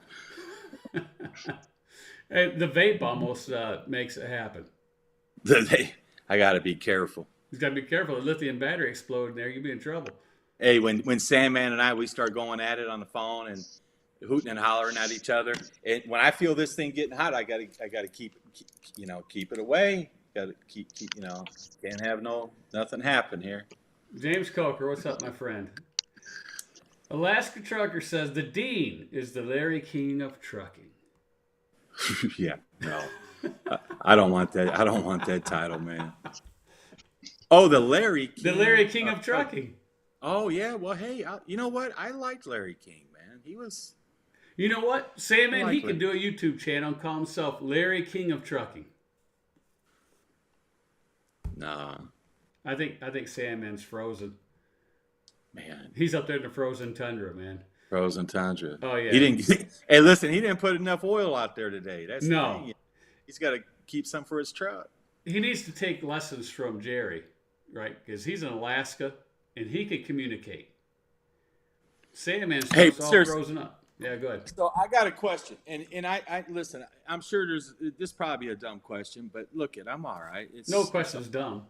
And the vape almost makes it happen. I got to be careful. He's got to be careful. The lithium battery explode in there. You'll be in trouble. Hey, when Sandman and we start going at it on the phone and hooting and hollering at each other, and when I feel this thing getting hot, I gotta keep it away. Got to keep can't have nothing happen here. James Coker, what's up, my friend? Alaska Trucker says the Dean is the Larry King of trucking. Yeah, no, I don't want that. I don't want that title, man. Oh, the Larry King. The Larry King of trucking. Oh yeah, well hey, you know what? I liked Larry King, man. He was. You know what? Sandman, he Likely. can do a YouTube channel and call himself Larry King of trucking. Nah, I think Sandman's frozen. man. He's up there in the frozen tundra, man. Frozen tundra. Oh, yeah. He didn't. Hey, listen, he didn't put enough oil out there today. That's the No. thing. He's got to keep some for his truck. He needs to take lessons from Jerry, right? Because he's in Alaska and he can communicate. Sandman's Hey, all seriously. frozen up. Yeah, go ahead. So I got a question, and I listen. I'm sure this probably a dumb question, but look, I'm all right. No question's dumb.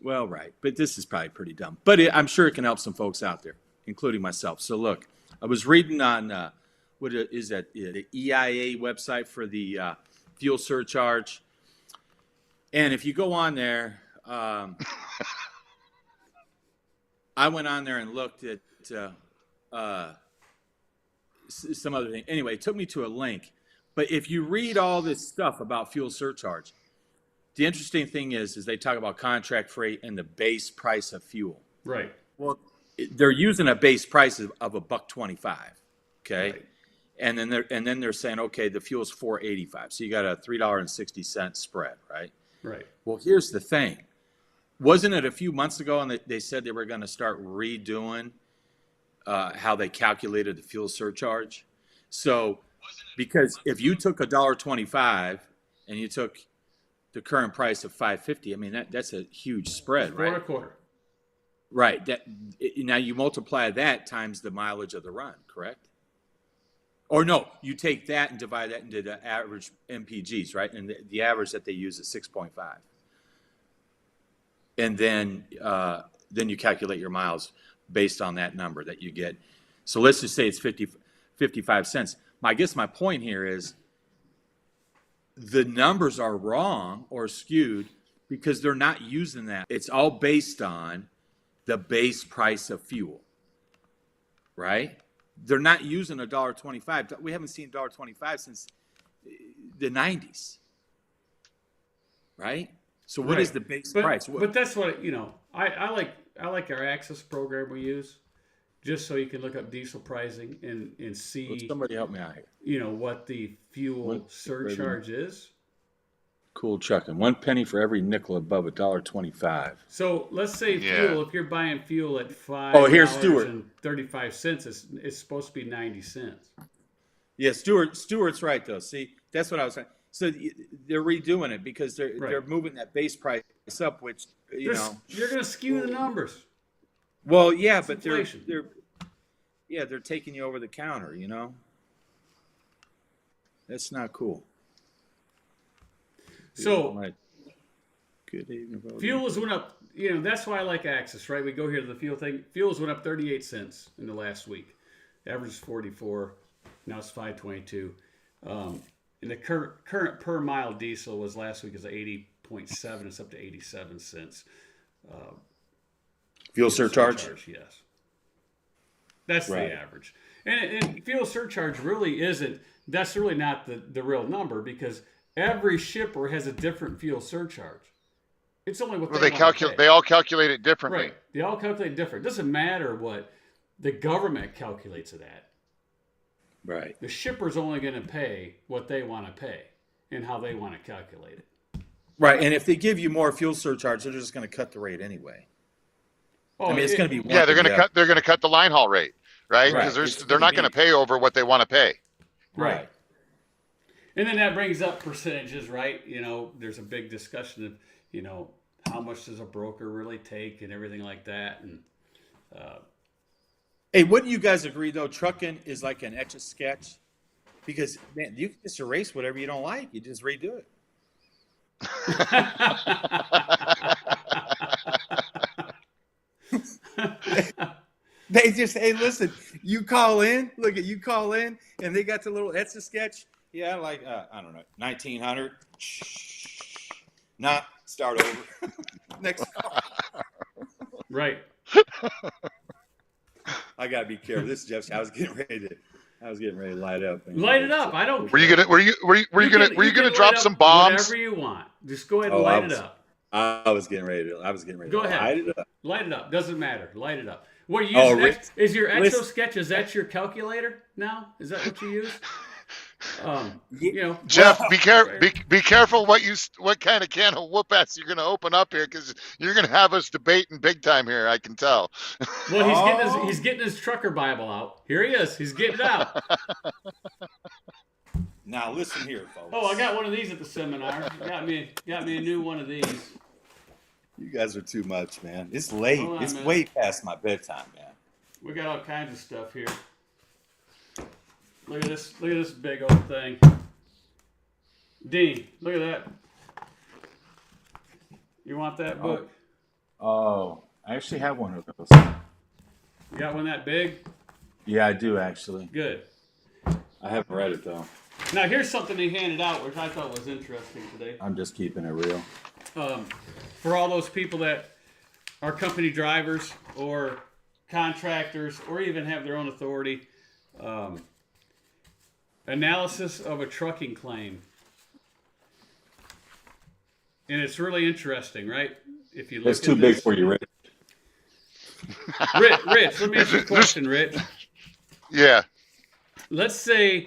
Well, right, but this is probably pretty dumb. But I'm sure it can help some folks out there, including myself. So look, I was reading on what is that the EIA website for the fuel surcharge, and if you go on there, I went on there and looked at some other thing. Anyway, it took me to a link. But if you read all this stuff about fuel surcharge, the interesting thing is they talk about contract freight and the base price of fuel. Right. Well, they're using a base price of $1.25. Okay. Right. And then they're saying, okay, the fuel's $4.85. So you got a $3.60 spread, right? Right. Well, here's the thing. Wasn't it a few months ago and they said they were going to start redoing how they calculated the fuel surcharge? So because if you took $1.25 and you took the current price of $5.50, I mean that's a huge spread, Four and right? a quarter. Right. Now you multiply that times the mileage of the run, correct? Or no, you take that and divide that into the average MPGs, right? And the average that they use is 6.5. And then you calculate your miles based on that number that you get. So let's just say it's 55 cents. I guess my point here is the numbers are wrong or skewed because they're not using that. It's all based on the base price of fuel, right? They're not using $1.25. We haven't seen $1.25 since the 90s, right? So what is the base price? But that's what I like our Access program we use, just so you can look up diesel pricing and Well, see, somebody help me out here. what the fuel surcharge is. Cool trucking. 1 penny for every nickel above $1.25. So let's say Yeah. fuel, if you're buying fuel at Oh, here's Stuart. $5.35, it's supposed to be 90 cents. Yeah, Stuart's right though. See, that's what I was saying. So they're redoing it because they're Right. moving that base price up, which You're going to skew the numbers. Well, yeah, but inflation. they're taking you over the counter. That's not cool. So good evening, brother. fuels went up. That's why I like Axis, right? We go here to the fuel thing. Fuels went up 38 cents in the last week. The average is 44. Now it's 5.22. And the current per mile diesel was last week is 80.7. It's up to 87 cents. Fuel surcharge? Yes. That's Right. the average. And fuel surcharge really isn't, that's really not the real number because every shipper has a different fuel surcharge. It's only what they calculate. They all calculate it differently. Right. They all calculate different. It doesn't matter what the government calculates it at. Right. The shipper's only going to pay what they want to pay and how they want to calculate it. Right, and if they give you more fuel surcharge, they're just going to cut the rate anyway. Oh, I mean, it's going to be Yeah, they're going to cut. They're going to cut the line haul rate, right? Right. Because they're not going to pay over what they want to pay. Right. And then that brings up percentages, right? There's a big discussion of, how much does a broker really take and everything like that. And Hey, wouldn't you guys agree though? Trucking is like an Etch-a-Sketch, because man, you can just erase whatever you don't like. You just redo it. They just, hey, listen, you call in, and they got the little Etch-a-Sketch. Yeah, like, I don't know, 1900. Nah, start over. Next call. right. I gotta be careful. This is Jeff. I was getting ready to light up. Man. Light it up. I don't Were you care. gonna can drop light some up bombs? Whatever you want. Just go ahead and light it up. I was getting ready to Go ahead. light it up. Light it up. Doesn't matter. Light it up. What are you using? Is your Etch-a-Sketch, is that your calculator now? Is that what you use? Jeff, be careful what kind of can of whoop ass you're going to open up here, because you're going to have us debating big time here. I can tell. Well, he's getting his trucker Bible out. Here he is. He's getting it out. Now listen here, folks. Oh, I got one of these at the seminar. Got me a new one of these. You guys are too much, man. It's late. Hold on, it's man. way past my bedtime, man. We got all kinds of stuff here. Look at this. Look at this big old thing. Dean, look at that. You want that book? Oh, I actually have one of those. You got one that big? Yeah, I do actually. Good. I haven't read it though. Now here's something he handed out, which I thought was interesting today. I'm just keeping it real. For all those people that are company drivers or contractors or even have their own authority, analysis of a trucking claim. And it's really interesting, right? If you look It's too big for you, Rick. Rich, let me ask you a question, Rich. Yeah. Let's say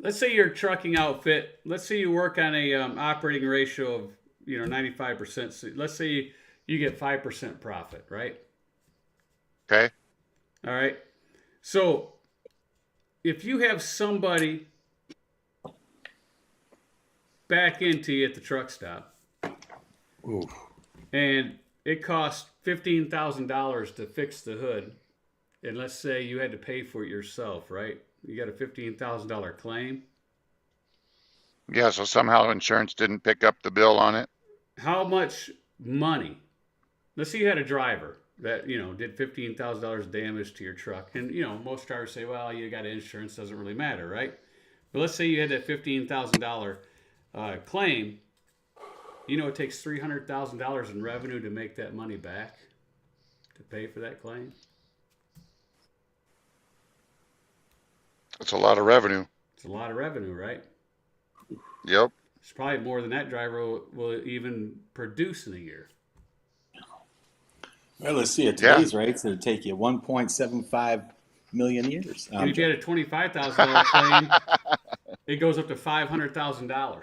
you're a trucking outfit. Let's say you work on a operating ratio of 95%. So let's say you get 5% profit, right? Okay. All right. So if you have somebody back into you at the truck stop, Ooh. and it cost $15,000 to fix the hood, and let's say you had to pay for it yourself, right? You got a $15,000 claim. Yeah. So somehow insurance didn't pick up the bill on it. How much money? Let's say you had a driver that did $15,000 damage to your truck, and most drivers say, well, you got insurance, doesn't really matter, right? But let's say you had that $15,000 claim. It takes $300,000 in revenue to make that money back, to pay for that claim. It's a lot of revenue. It's a lot of revenue, right? Yep. It's probably more than that driver will even produce in a year. Well, let's see. At today's rates, it'll take you 1.75 million years. And if you had a $25,000 claim, it goes up to $500,000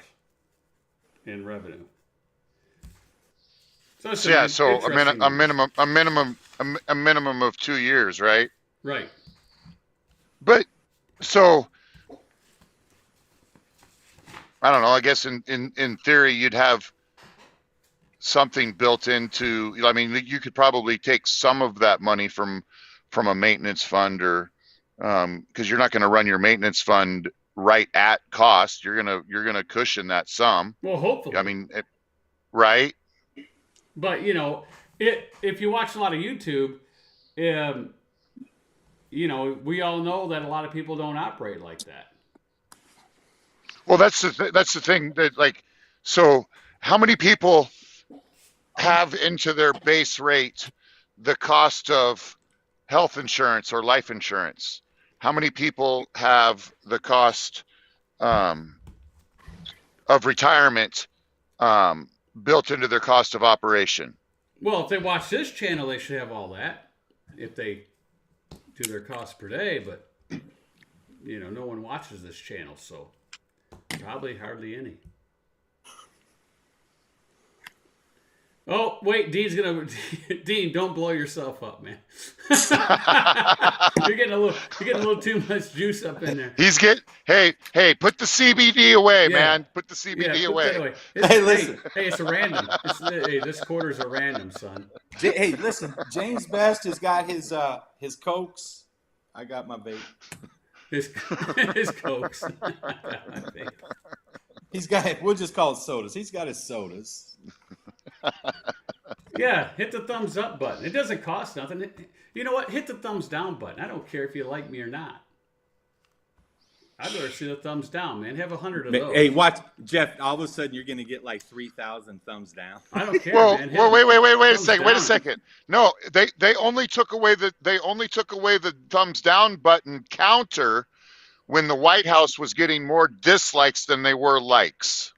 in revenue. So it's a minimum of 2 years, right? Right. But so I don't know. I guess in theory, you'd have something built into. I mean, you could probably take some of that money from a maintenance fund, or because you're not going to run your maintenance fund right at cost. You're gonna cushion that sum. Well, hopefully. I mean, right. But if you watch a lot of YouTube, we all know that a lot of people don't operate like that. Well, that's the thing that, like, so how many people have into their base rate the cost of health insurance or life insurance? How many people have the cost of retirement built into their cost of operation? Well, if they watch this channel, they should have all that if they do their cost per day. But no one watches this channel, so probably hardly any. Oh, wait, Dean, don't blow yourself up, man. You're getting a little too much juice up in there. Hey, put the CBD away, man. Put the CBD away. Hey, listen. Hey, it's a random. This quarter's a random, son. Hey, listen. James Best has got his Cokes. I got my vape. His Cokes. I got my vape. He's got. We'll just call it sodas. He's got his sodas. Yeah, hit the thumbs up button. It doesn't cost nothing. You know what? Hit the thumbs down button. I don't care if you like me or not. I'd rather see the thumbs down, man. Have 100 of those. Hey, watch, Jeff. All of a sudden, you're going to get like 3,000 thumbs down. I don't care, man. Well, wait a second. Wait a second. No, they only took away the thumbs down button counter when the White House was getting more dislikes than they were likes.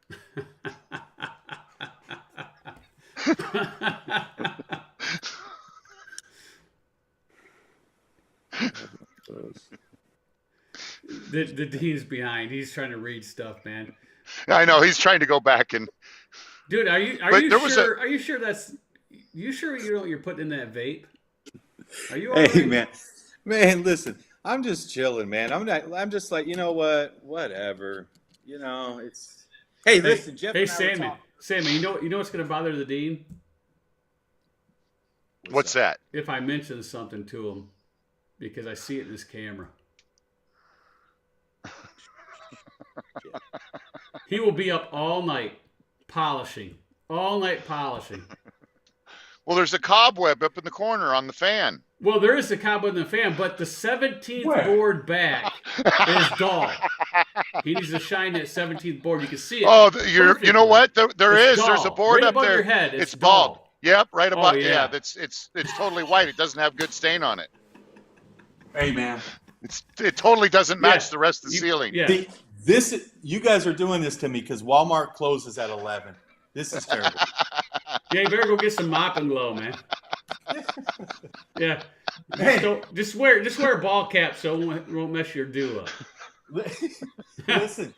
The Dean's behind. He's trying to read stuff, man. I know he's trying to go back and. Dude, are you sure? Are you sure you sure you know what you're putting in that vape? Are you? Hey, man, listen. I'm just chilling, man. I'm just like, you know what? Whatever. It's. Hey, listen, Jeff. Hey, Sammy, you know what's going to bother the Dean? What's that? If I mention something to him, because I see it in this camera. He will be up all night polishing. Well, there's a cobweb up in the corner on the fan. Well, there is a cobweb in the fan, but the 17th board back is dull. He needs to shine that 17th board. You can see it. Oh, you know what? There's a board right up above there. Your head. It's bulb. Yep, right above. Oh, yeah. It's totally white. It doesn't have good stain on it. Hey, man. It totally doesn't match the rest of the ceiling. Yeah. You guys are doing this to me because Walmart closes at 11. This is terrible. Yeah, you better go get some mop and glow, man. Yeah. Just wear a ball cap so it won't mess your dew up. Listen,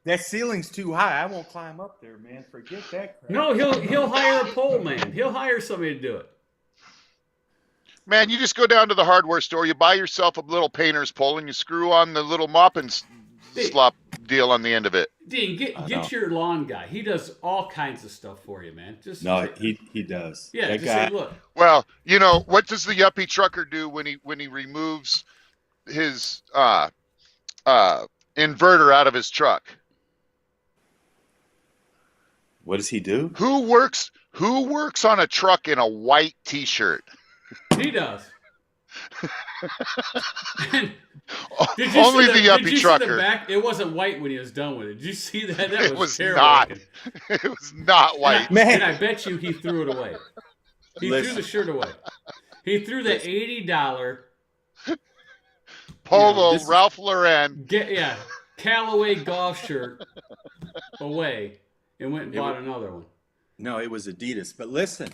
that ceiling's too high. I won't climb up there, man. Forget that crap. No, he'll hire a pole man. He'll hire somebody to do it. Man, you just go down to the hardware store, you buy yourself a little painter's pole, and you screw on the little mop and slop deal on the end of it. Dean, get your lawn guy. He does all kinds of stuff for you, man. He does. Yeah, that just guy, say, look. Well, what does the yuppie trucker do when he removes his inverter out of his truck? What does he do? Who works on a truck in a white T-shirt? He does. Only the yuppie trucker. See the back? It wasn't white when he was done with it. Did you see that? That was terrible. Not. It was not white. And I bet you he threw it away. He threw the shirt away. He threw the $80 Polo Ralph Lauren Callaway golf shirt away and went and bought another one. No, it was Adidas. But listen,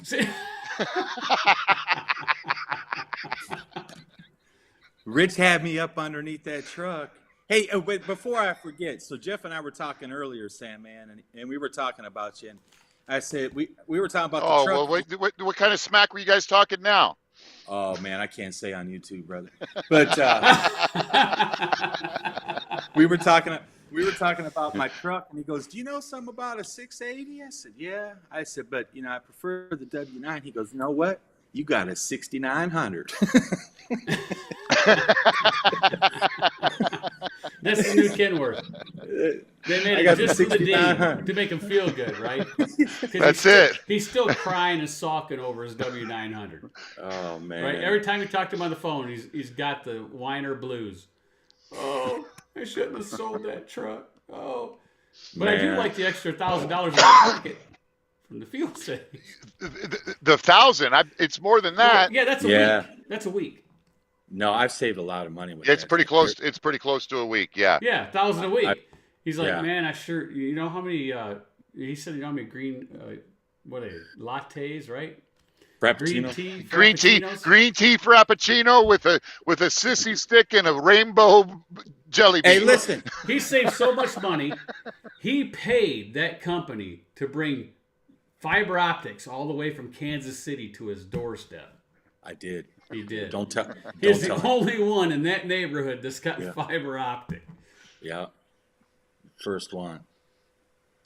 Rich had me up underneath that truck. Hey, but before I forget, so Jeff and I were talking earlier, Sam, man, and we were talking about you, and I said we were talking about the Oh, truck. well, what kind of smack were you guys talking now? Oh man, I can't say on YouTube, brother. But we were talking about my truck, and he goes, "Do you know something about a 680?" I said, "Yeah." I said, "But I prefer the W9." He goes, "You know what? You got a 6900." That's the new Kenworth. They made it just for the Dean to make him feel good, right? That's it. He's still crying and sulking over his W900. Oh man! Right. Every time you talk to him on the phone, he's got the whiner blues. Oh, I shouldn't have sold that truck. Oh, but man. I do like the extra $1,000 in my pocket from the fuel savings. The 1,000. It's more than that. Well, yeah, that's a week. That's a week. No, I've saved a lot of money with it's pretty close. It's pretty close to a week. Yeah. Yeah, 1,000 a week. He's like, man, I sure. You know how many? He said, you know how many green, what are they, lattes, right? Frappuccino. Green tea frappuccino with a sissy stick and a rainbow jelly bean. Hey, listen. He saved so much money. He paid that company to bring fiber optics all the way from Kansas City to his doorstep. I did. He did. Don't tell. He's the only one in that neighborhood that's got fiber optic. Yeah. First one.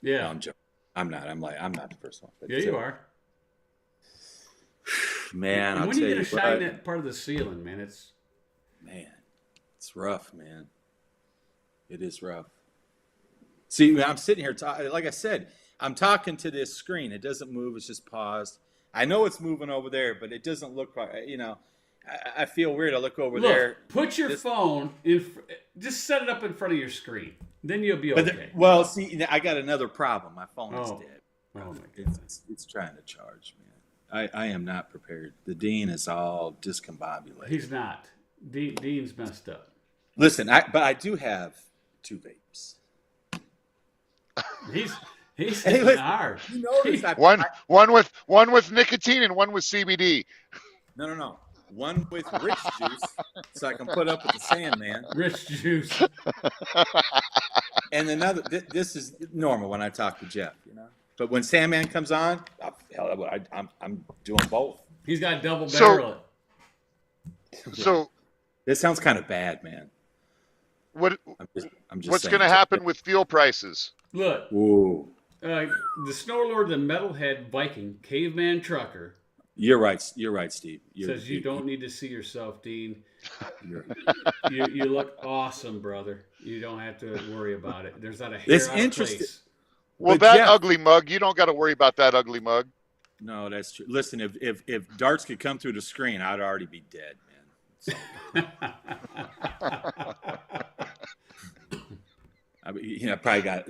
Yeah. No, I'm joking. I'm not the first one. Yeah, you are. Man, and when you get a shine that part of the ceiling, man, it's rough, man. It is rough. See, I'm sitting here like I said, I'm talking to this screen. It doesn't move. It's just paused. I know it's moving over there, but it doesn't look right. I feel weird. I look over there. Put your phone in. Just set it up in front of your screen. Then you'll be okay. Well, see, I got another problem. My phone is dead. Oh my God. It's trying to charge, man. I am not prepared. The Dean is all discombobulated. He's not. Dean's messed up. Listen, but I do have 2 vapes. He's hitting hard. You know one with nicotine and one with CBD. No. One with rich juice, so I can put up with the Sandman. Rich juice. And another. This is normal when I talk to Jeff, But when Sandman comes on, I'm doing both. He's got double barrel. So this sounds kind of bad, man. I'm just what's going to happen with fuel prices? Look. Ooh. The Snow Lord, the Metalhead Viking, Caveman Trucker. You're right, Steve. Says you don't need to see yourself, Dean. You look awesome, brother. You don't have to worry about it. There's not a hair out of place. Well, that ugly mug, you don't got to worry about that ugly mug. No, that's true. Listen, if darts could come through the screen, I'd already be dead, man. I probably got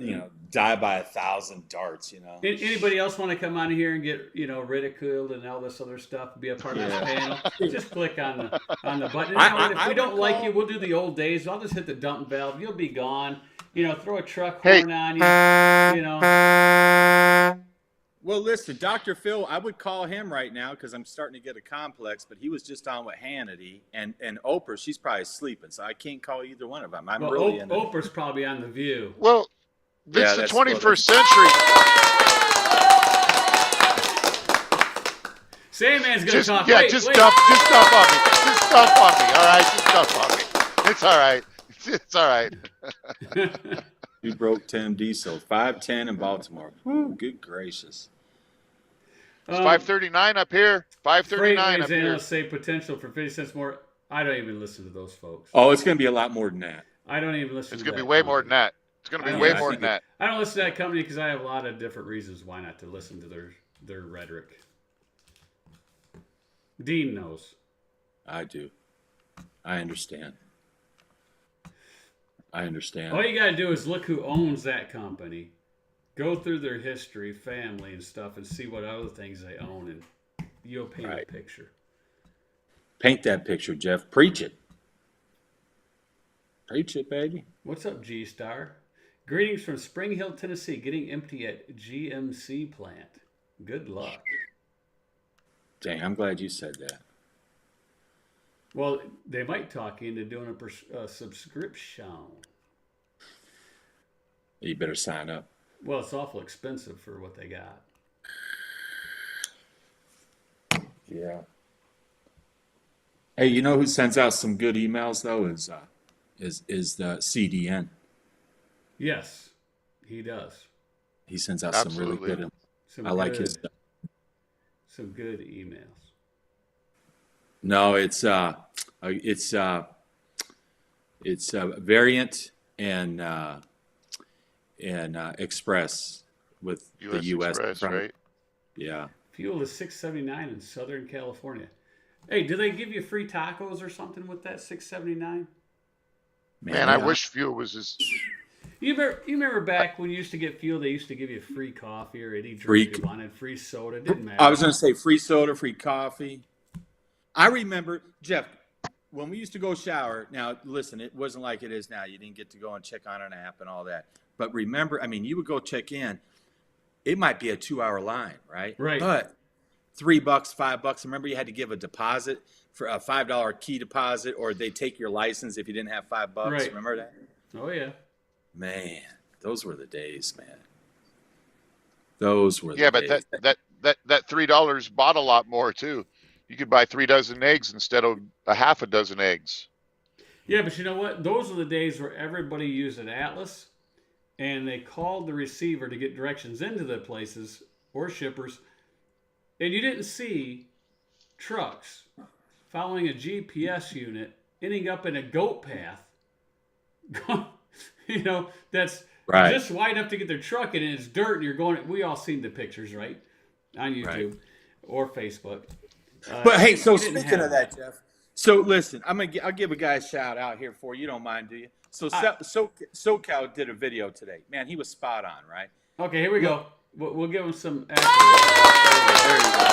die by 1,000 darts. Anybody else want to come on here and get ridiculed and all this other stuff? Be a part of this panel? Just click on the button. If we don't like you, we'll do the old days. I'll just hit the dump valve. You'll be gone. Throw a truck horn on you. Well, listen, Dr. Phil, I would call him right now because I'm starting to get a complex, but he was just on with Hannity and Oprah. She's probably sleeping, so I can't call either one of them. Oprah's probably on The View. Well, it's the 21st century. Sandman's going to talk. Yeah, just dump on me. Just dump on me, all right? Just dump on me. It's all right. It's all right. You broke Tim Diesel. 510 in Baltimore. Whew, good gracious. It's 539 up here. 539 up here. Analysts say potential for 50 cents more. I don't even listen to those folks. Oh, it's going to be a lot more than that. I don't even listen to that. It's going to be way more than that. It's going to be way more than that. I don't listen to that company because I have a lot of different reasons why not to listen to their rhetoric. Dean knows. I do. I understand. All you got to do is look who owns that company. Go through their history, family, and stuff, and see what other things they own, and you'll paint a picture. Paint that picture, Jeff. Preach it. Preach it, baby. What's up, G-Star? Greetings from Spring Hill, Tennessee. Getting empty at GMC plant. Good luck. Dang, I'm glad you said that. Well, they might talk you into doing a subscription. You better sign up. Well, it's awful expensive for what they got. Yeah. Hey, you know who sends out some good emails though is the CDN. Yes, he does. He sends out some really Absolutely. good. Some I like good, his stuff. some good emails. No, it's Variant and Express with the U.S. U.S. Express, front. right? Yeah. Fuel is $6.79 in Southern California. Hey, do they give you free tacos or something with that $6.79? Man, I wish fuel was as You remember back when you used to get fuel, they used to give you free coffee or any Free drink you wanted, free soda. It didn't matter. I was going to say free soda, free coffee. I remember, Jeff, when we used to go shower. Now, listen, it wasn't like it is now. You didn't get to go and check on an app and all that. But remember, I mean, you would go check in. It might be a 2-hour line, right? Right. But $3, $5. Remember, you had to give a deposit for a $5 key deposit, or they take your license if you didn't have $5. Right. Remember that? Oh, yeah. Man, those were the days, man. Those were the yeah, but days. that $3 bought a lot more too. You could buy 3 dozen eggs instead of a half a dozen eggs. Yeah, but you know what? Those are the days where everybody used an atlas and they called the receiver to get directions into the places or shippers. And you didn't see trucks following a GPS unit ending up in a goat path. That's Right. just wide enough to get their truck in, and it's dirt, and you're going. We all seen the pictures, right, on YouTube or Facebook. But hey, so you didn't speaking have of that, Jeff. So listen, I'll give a guy a shout out here for you. You don't mind, do you? So SoCal did a video today. Man, he was spot on, right? Okay, here we go. We'll give him some. There you go.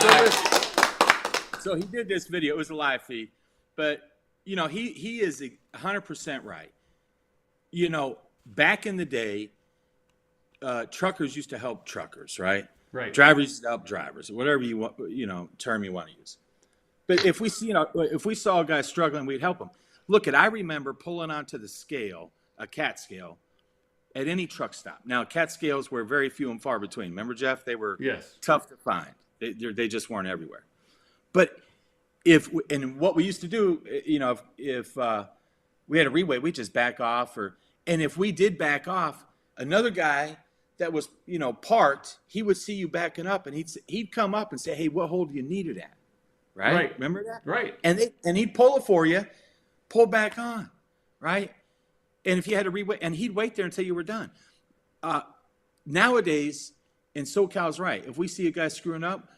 So listen, so he did this video. It was a live feed, but he is 100% right. Back in the day, truckers used to help truckers, right? Right. Drivers used to help drivers, whatever you want, term you want to use. But if we saw a guy struggling, we'd help him. Look, I remember pulling onto the scale, a CAT scale, at any truck stop. Now, CAT scales were very few and far between. Remember, Jeff? They were tough to find. They just weren't everywhere. But what we used to do, if we had a reweigh, we'd just back off, and if we did back off, another guy that was parked, he would see you backing up, and he'd come up and say, "Hey, what hole do you need it at?" Right? Remember that? Right. And he'd pull it for you, pull back on, right? And if you had to reweigh, and he'd wait there until you were done. Nowadays, and SoCal's right. If we see a guy screwing up,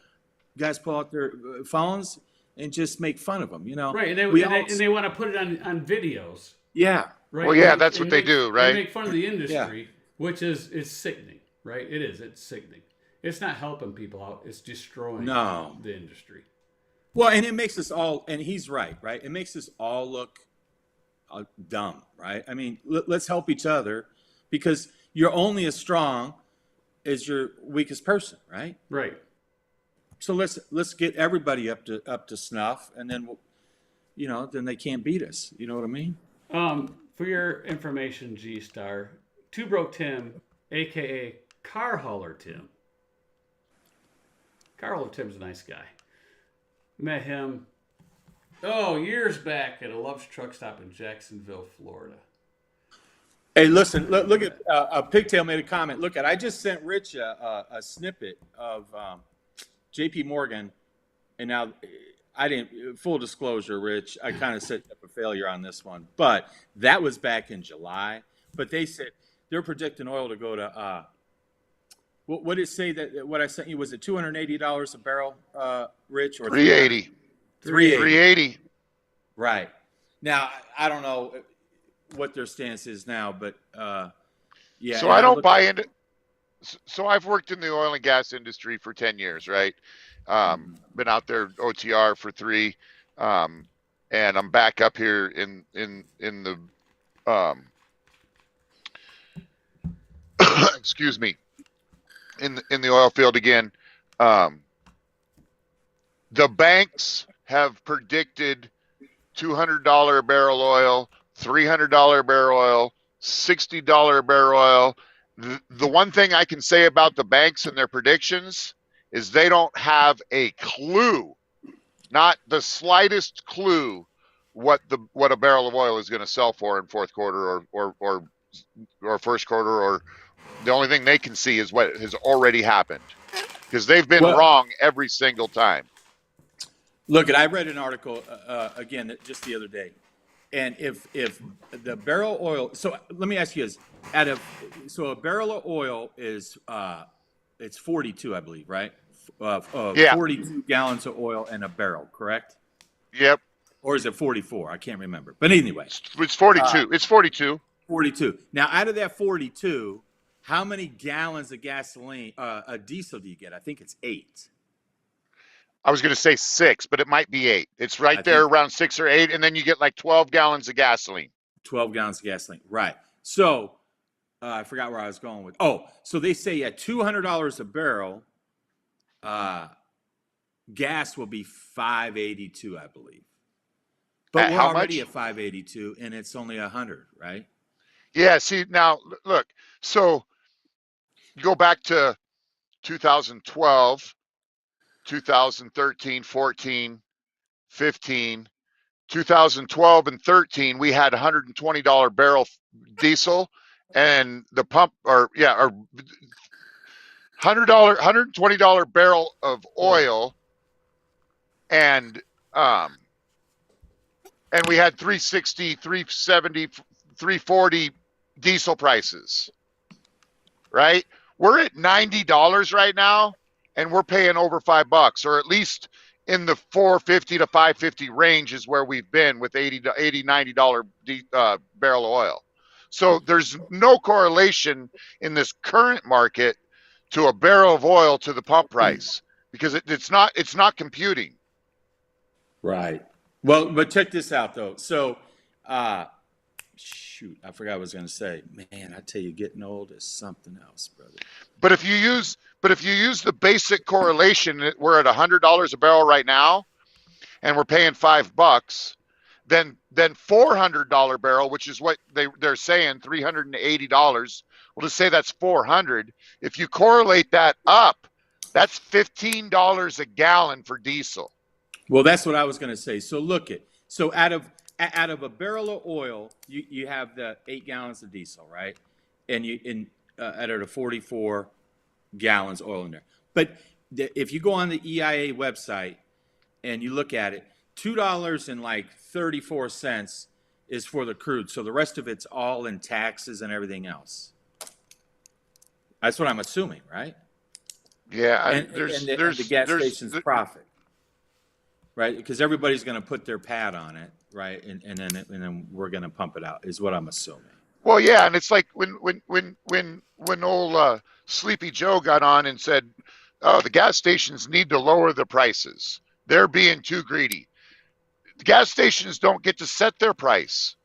guys pull out their phones and just make fun of him, Right, and they want to put it on videos. Yeah. Right. Well, yeah, that's what they do, right? They make fun of the industry, which is sickening, right? It is. It's sickening. It's not helping people out. It's destroying the industry. Well, and it makes us all, and he's right? It makes us all look dumb, right? I mean, let's help each other, because you're only as strong as your weakest person, right? Right. So let's get everybody up to snuff, and then then they can't beat us. You know what I mean? For your information, G Star, Two Broke Tim, aka Car Hauler Tim. Car Hauler Tim's a nice guy. Met him years back at a Love's truck stop in Jacksonville, Florida. Hey, listen, look at Pigtail made a comment. Look, I just sent Rich a snippet of JP Morgan, and now I didn't, full disclosure, Rich, I kind of set up a failure on this one, but that was back in July. But they said they're predicting oil to go to, what did it say that what I sent you, was it $280 a barrel, Rich? Or 380. 380. Right. Now, I don't know what their stance is now, but yeah. So I don't buy into. So I've worked in the oil and gas industry for 10 years, right? Been out there OTR for 3, and I'm back up here in the excuse me, in the oil field again. The banks have predicted $200 a barrel oil, $300 a barrel oil, $60 a barrel oil. The one thing I can say about the banks and their predictions is they don't have a clue, not the slightest clue, what a barrel of oil is going to sell for in fourth quarter or first quarter, or the only thing they can see is what has already happened, because they've been Well, wrong every single time. look, I read an article again just the other day, and if the barrel oil, so let me ask you this: so a barrel of oil is it's 42, I believe, right? Yeah. 42 gallons of oil in a barrel, correct? Yep. Or is it 44? I can't remember. But anyway, It's 42. It's 42. 42. Now, out of that 42, how many gallons of gasoline, a diesel do you get? I think it's 8. I was going to say 6, but it might be 8. It's right I there think around 6 or 8, and then you get like 12 gallons of gasoline. 12 gallons of gasoline. Right. So I forgot where I was going with. Oh, so they say at $200 a barrel, gas will be $5.82, I believe. But At we're how already much? at $5.82, and it's only 100, right? Yeah, see, now look. So go back to 2012, 2013, 14, 15, 2012 and 13, we had $120 barrel diesel, and the pump, or yeah, or $120 barrel of oil, and we had 360, 370, 340 diesel prices, right? We're at $90 right now, and we're paying over $5, or at least in the 450 to 550 range is where we've been with 80 to 80, $90 barrel of oil. So there's no correlation in this current market to a barrel of oil to the pump price, because it's not computing. Right. Well, but check this out though. So, shoot, I forgot what I was going to say. Man, I tell you, getting old is something else, brother. But if you use the basic correlation, we're at $100 a barrel right now, and we're paying $5. Then $400 barrel, which is what they're saying, $380. We'll just say that's 400. If you correlate that up, that's $15 a gallon for diesel. Well, that's what I was going to say. So look at out of a barrel of oil, you have the 8 gallons of diesel, right? And out of the 44 gallons oil in there. But if you go on the EIA website and you look at it, $2.34 is for the crude. So the rest of it's all in taxes and everything else. That's what I'm assuming, right? Yeah, And the gas station's profit, right? Because everybody's going to put their pad on it, right? And then we're going to pump it out, is what I'm assuming. Well, yeah, and it's like when old Sleepy Joe got on and said, "Oh, the gas stations need to lower the prices. They're being too greedy." The gas stations don't get to set their price.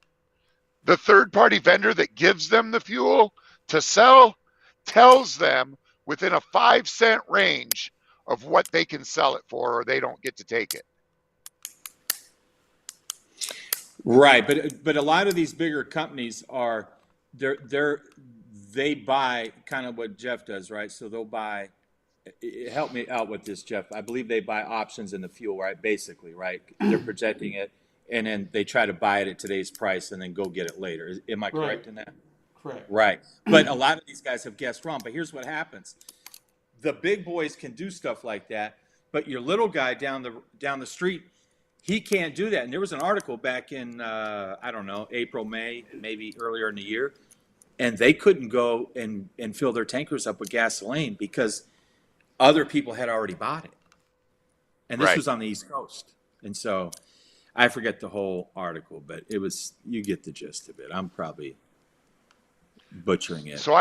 The third-party vendor that gives them the fuel to sell tells them within a 5-cent range of what they can sell it for, or they don't get to take it. Right, but a lot of these bigger companies are they buy kind of what Jeff does, right? So they'll buy. Help me out with this, Jeff. I believe they buy options in the fuel, right? Basically, right? They're projecting it, and then they try to buy it at today's price and then go get it later. Am I correct in that? Correct. Right. But a lot of these guys have guessed wrong. But here's what happens: the big boys can do stuff like that, but your little guy down the street, he can't do that. And there was an article back in I don't know, April, May, maybe earlier in the year, and they couldn't go and fill their tankers up with gasoline because other people had already bought it. And this was on the East Coast. And so I forget the whole article, but you get the gist of it. I'm probably butchering it. So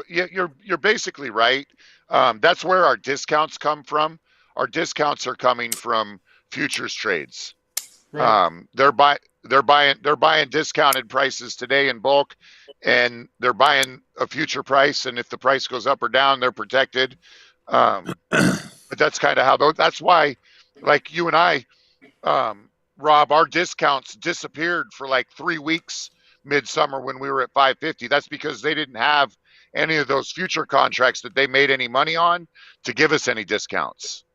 you're basically right. That's where our discounts come from. Our discounts are coming from futures trades. Right. They're buying discounted prices today in bulk, and they're buying a future price. And if the price goes up or down, they're protected. But that's kind of how those. That's why, like you and I, Rob, our discounts disappeared for like 3 weeks midsummer when we were at 550. That's because they didn't have any of those future contracts that they made any money on to give us any discounts.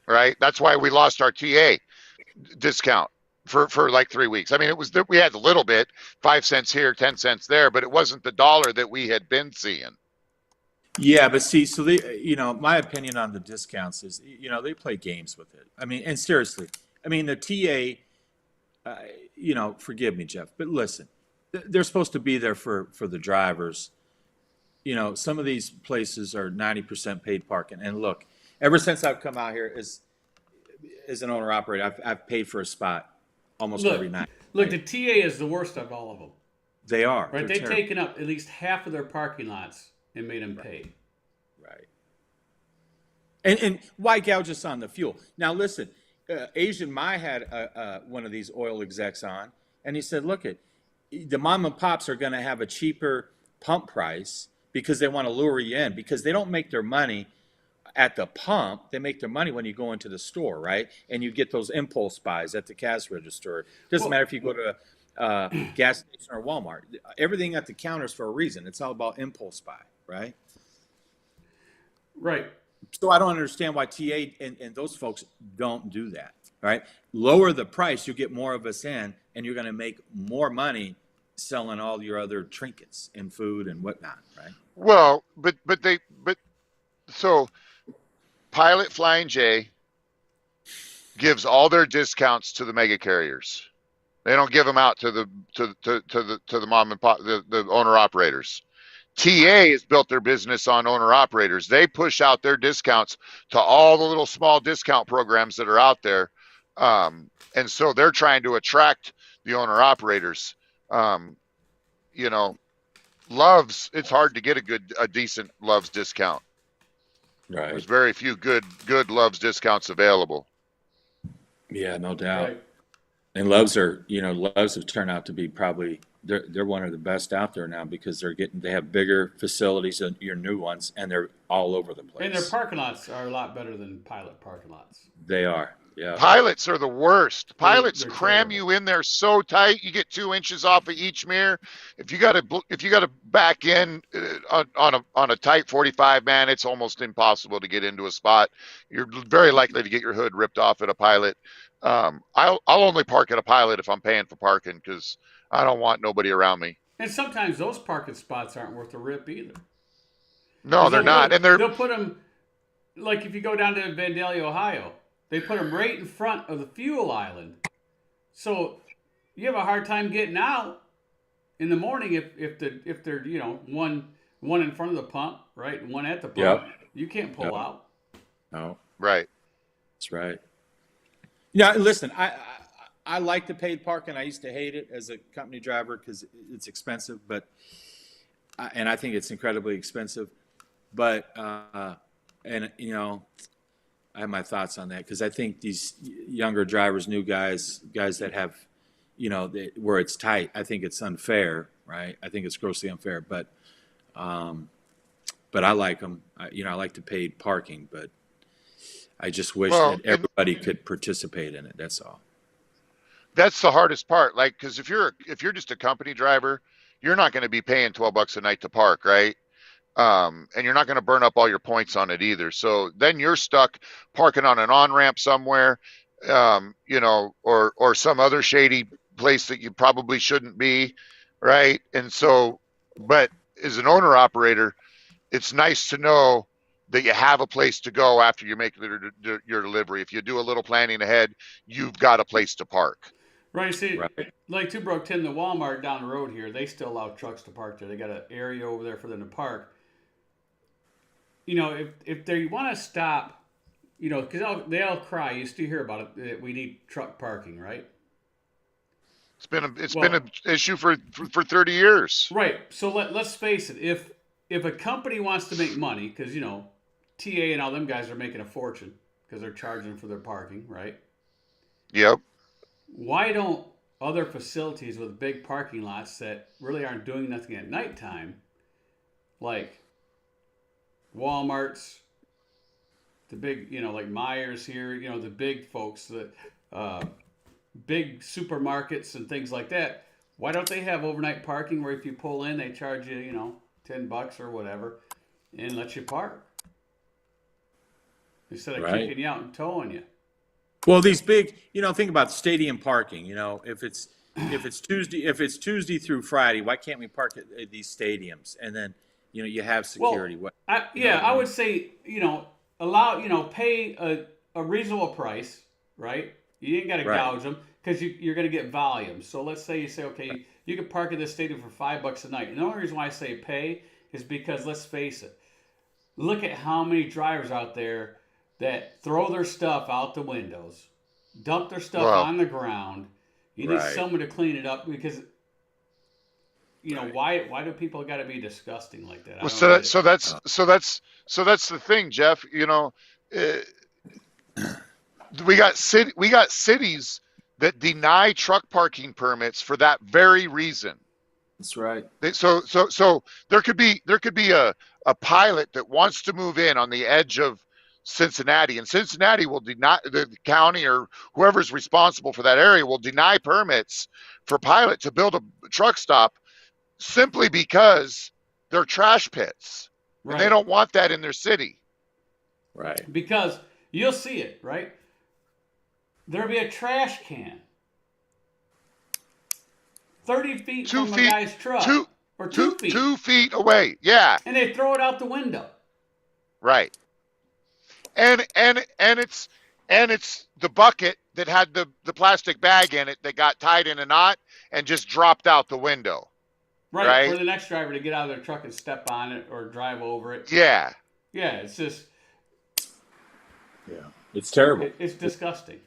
Right? That's why we lost our TA discount for like 3 weeks. I mean, it was that we had a little bit, 5 cents here, 10 cents there, but it wasn't the dollar that we had been seeing. Yeah, but see, so they, my opinion on the discounts is, they play games with it. I mean, and seriously, I mean, the TA, forgive me, Jeff, but listen, they're supposed to be there for the drivers. Some of these places are 90% paid parking. And look, ever since I've come out here as an owner operator, I've paid for a spot almost every night. Look, the TA is the worst of all of them. They are. Right? They're They've taken up at least half of their parking lots and made them pay. Right. And why gouge us on the fuel? Now, listen, Asian Mai had one of these oil execs on, and he said, look, the mom and pops are going to have a cheaper pump price because they want to lure you in, because they don't make their money at the pump. They make their money when you go into the store, right? And you get those impulse buys at the cash register. It doesn't matter if you go to a gas station or Walmart. Everything at the counter is for a reason. It's all about impulse buy, right? Right. So I don't understand why TA and those folks don't do that, right? Lower the price, you get more of us in, and you're going to make more money selling all your other trinkets and food and whatnot, right? Well, so Pilot Flying J gives all their discounts to the mega carriers. They don't give them out to the mom and pop, the owner operators. TA has built their business on owner operators. They push out their discounts to all the little small discount programs that are out there. And so they're trying to attract the owner operators. Loves, it's hard to get a decent Loves discount. Right. There's very few good Loves discounts available. Yeah, no doubt. Right. And Loves have turned out to be probably they're one of the best out there now, because they have bigger facilities than your new ones, and they're all over the place. And their parking lots are a lot better than Pilot parking lots. They are. Yeah. Pilots are the worst. Pilots They're cram terrible. you in there so tight. You get 2 inches off of each mirror. If you got to back in on a tight 45, man, it's almost impossible to get into a spot. You're very likely to get your hood ripped off at a Pilot. I'll only park at a Pilot if I'm paying for parking, because I don't want nobody around me. And sometimes those parking spots aren't worth a rip either. No, they're not. And they'll put them, like if you go down to Vandalia, Ohio, they put them right in front of the fuel island. So you have a hard time getting out in the morning if they're one in front of the pump, right, and one at the pump. Yep. You can't pull out. No. right. That's right. Yeah, listen, I like the paid parking. I used to hate it as a company driver because it's expensive, and I think it's incredibly expensive. But I have my thoughts on that, because I think these younger drivers, new guys that have, where it's tight, I think it's unfair, right? I think it's grossly unfair. But I like them. I like the paid parking, but I just wish that everybody could participate in it. That's all. That's the hardest part. Like, because if you're just a company driver, you're not going to be paying $12 a night to park, right? And you're not going to burn up all your points on it either. So then you're stuck parking on an on-ramp somewhere, or some other shady place that you probably shouldn't be, right? And so, but as an owner operator, it's nice to know that you have a place to go after you make your delivery. If you do a little planning ahead, you've got a place to park. Right. See, Right. like Two Broke Tim, the Walmart down the road here, they still allow trucks to park there. They got an area over there for them to park. If they want to stop, because they all cry. You still hear about it. That we need truck parking, right? It's been an issue for 30 years. Right. So let's face it. If a company wants to make money, because TA and all them guys are making a fortune because they're charging for their parking, right? Yep. Why don't other facilities with big parking lots that really aren't doing nothing at nighttime, like Walmarts, the big, like Myers here, the big folks, the big supermarkets and things like that. Why don't they have overnight parking where if you pull in, they charge you, $10 or whatever, and let you park instead of Right. kicking you out and towing you. Well, these big, think about stadium parking. If it's Tuesday through Friday, why can't we park at these stadiums? And then, you have security. Well, I would say, allow, pay a reasonable price, right? You ain't got to Right. gouge them because you're going to get volume. So let's say you say, okay, you can park at this stadium for $5 a night. And the only reason why I say pay is because let's face it, look at how many drivers out there that throw their stuff out the windows, dump their stuff Wow. on the ground. You need Right. someone to clean it up because, Right. why do people got to be disgusting like that? I Well, don't so get that, it. so that's the thing, Jeff. We got cities that deny truck parking permits for that very reason. That's right. So there could be a pilot that wants to move in on the edge of Cincinnati, and Cincinnati will deny, the county or whoever's responsible for that area will deny permits for pilot to build a truck stop simply because they're trash pits. And they Right. don't want that in their city. Right. Because you'll see it, right? There'll be a trash can 30 feet 2 from feet, a guy's truck. two, Or 2 two, feet. 2 feet away. Yeah, And they throw it out the window. right. And it's the bucket that had the plastic bag in it that got tied in a knot and just dropped out the window. Right. Right. For the next driver to get out of their truck and step on it or drive over it. Yeah. Yeah, it's just, Yeah. It's terrible. it's disgusting.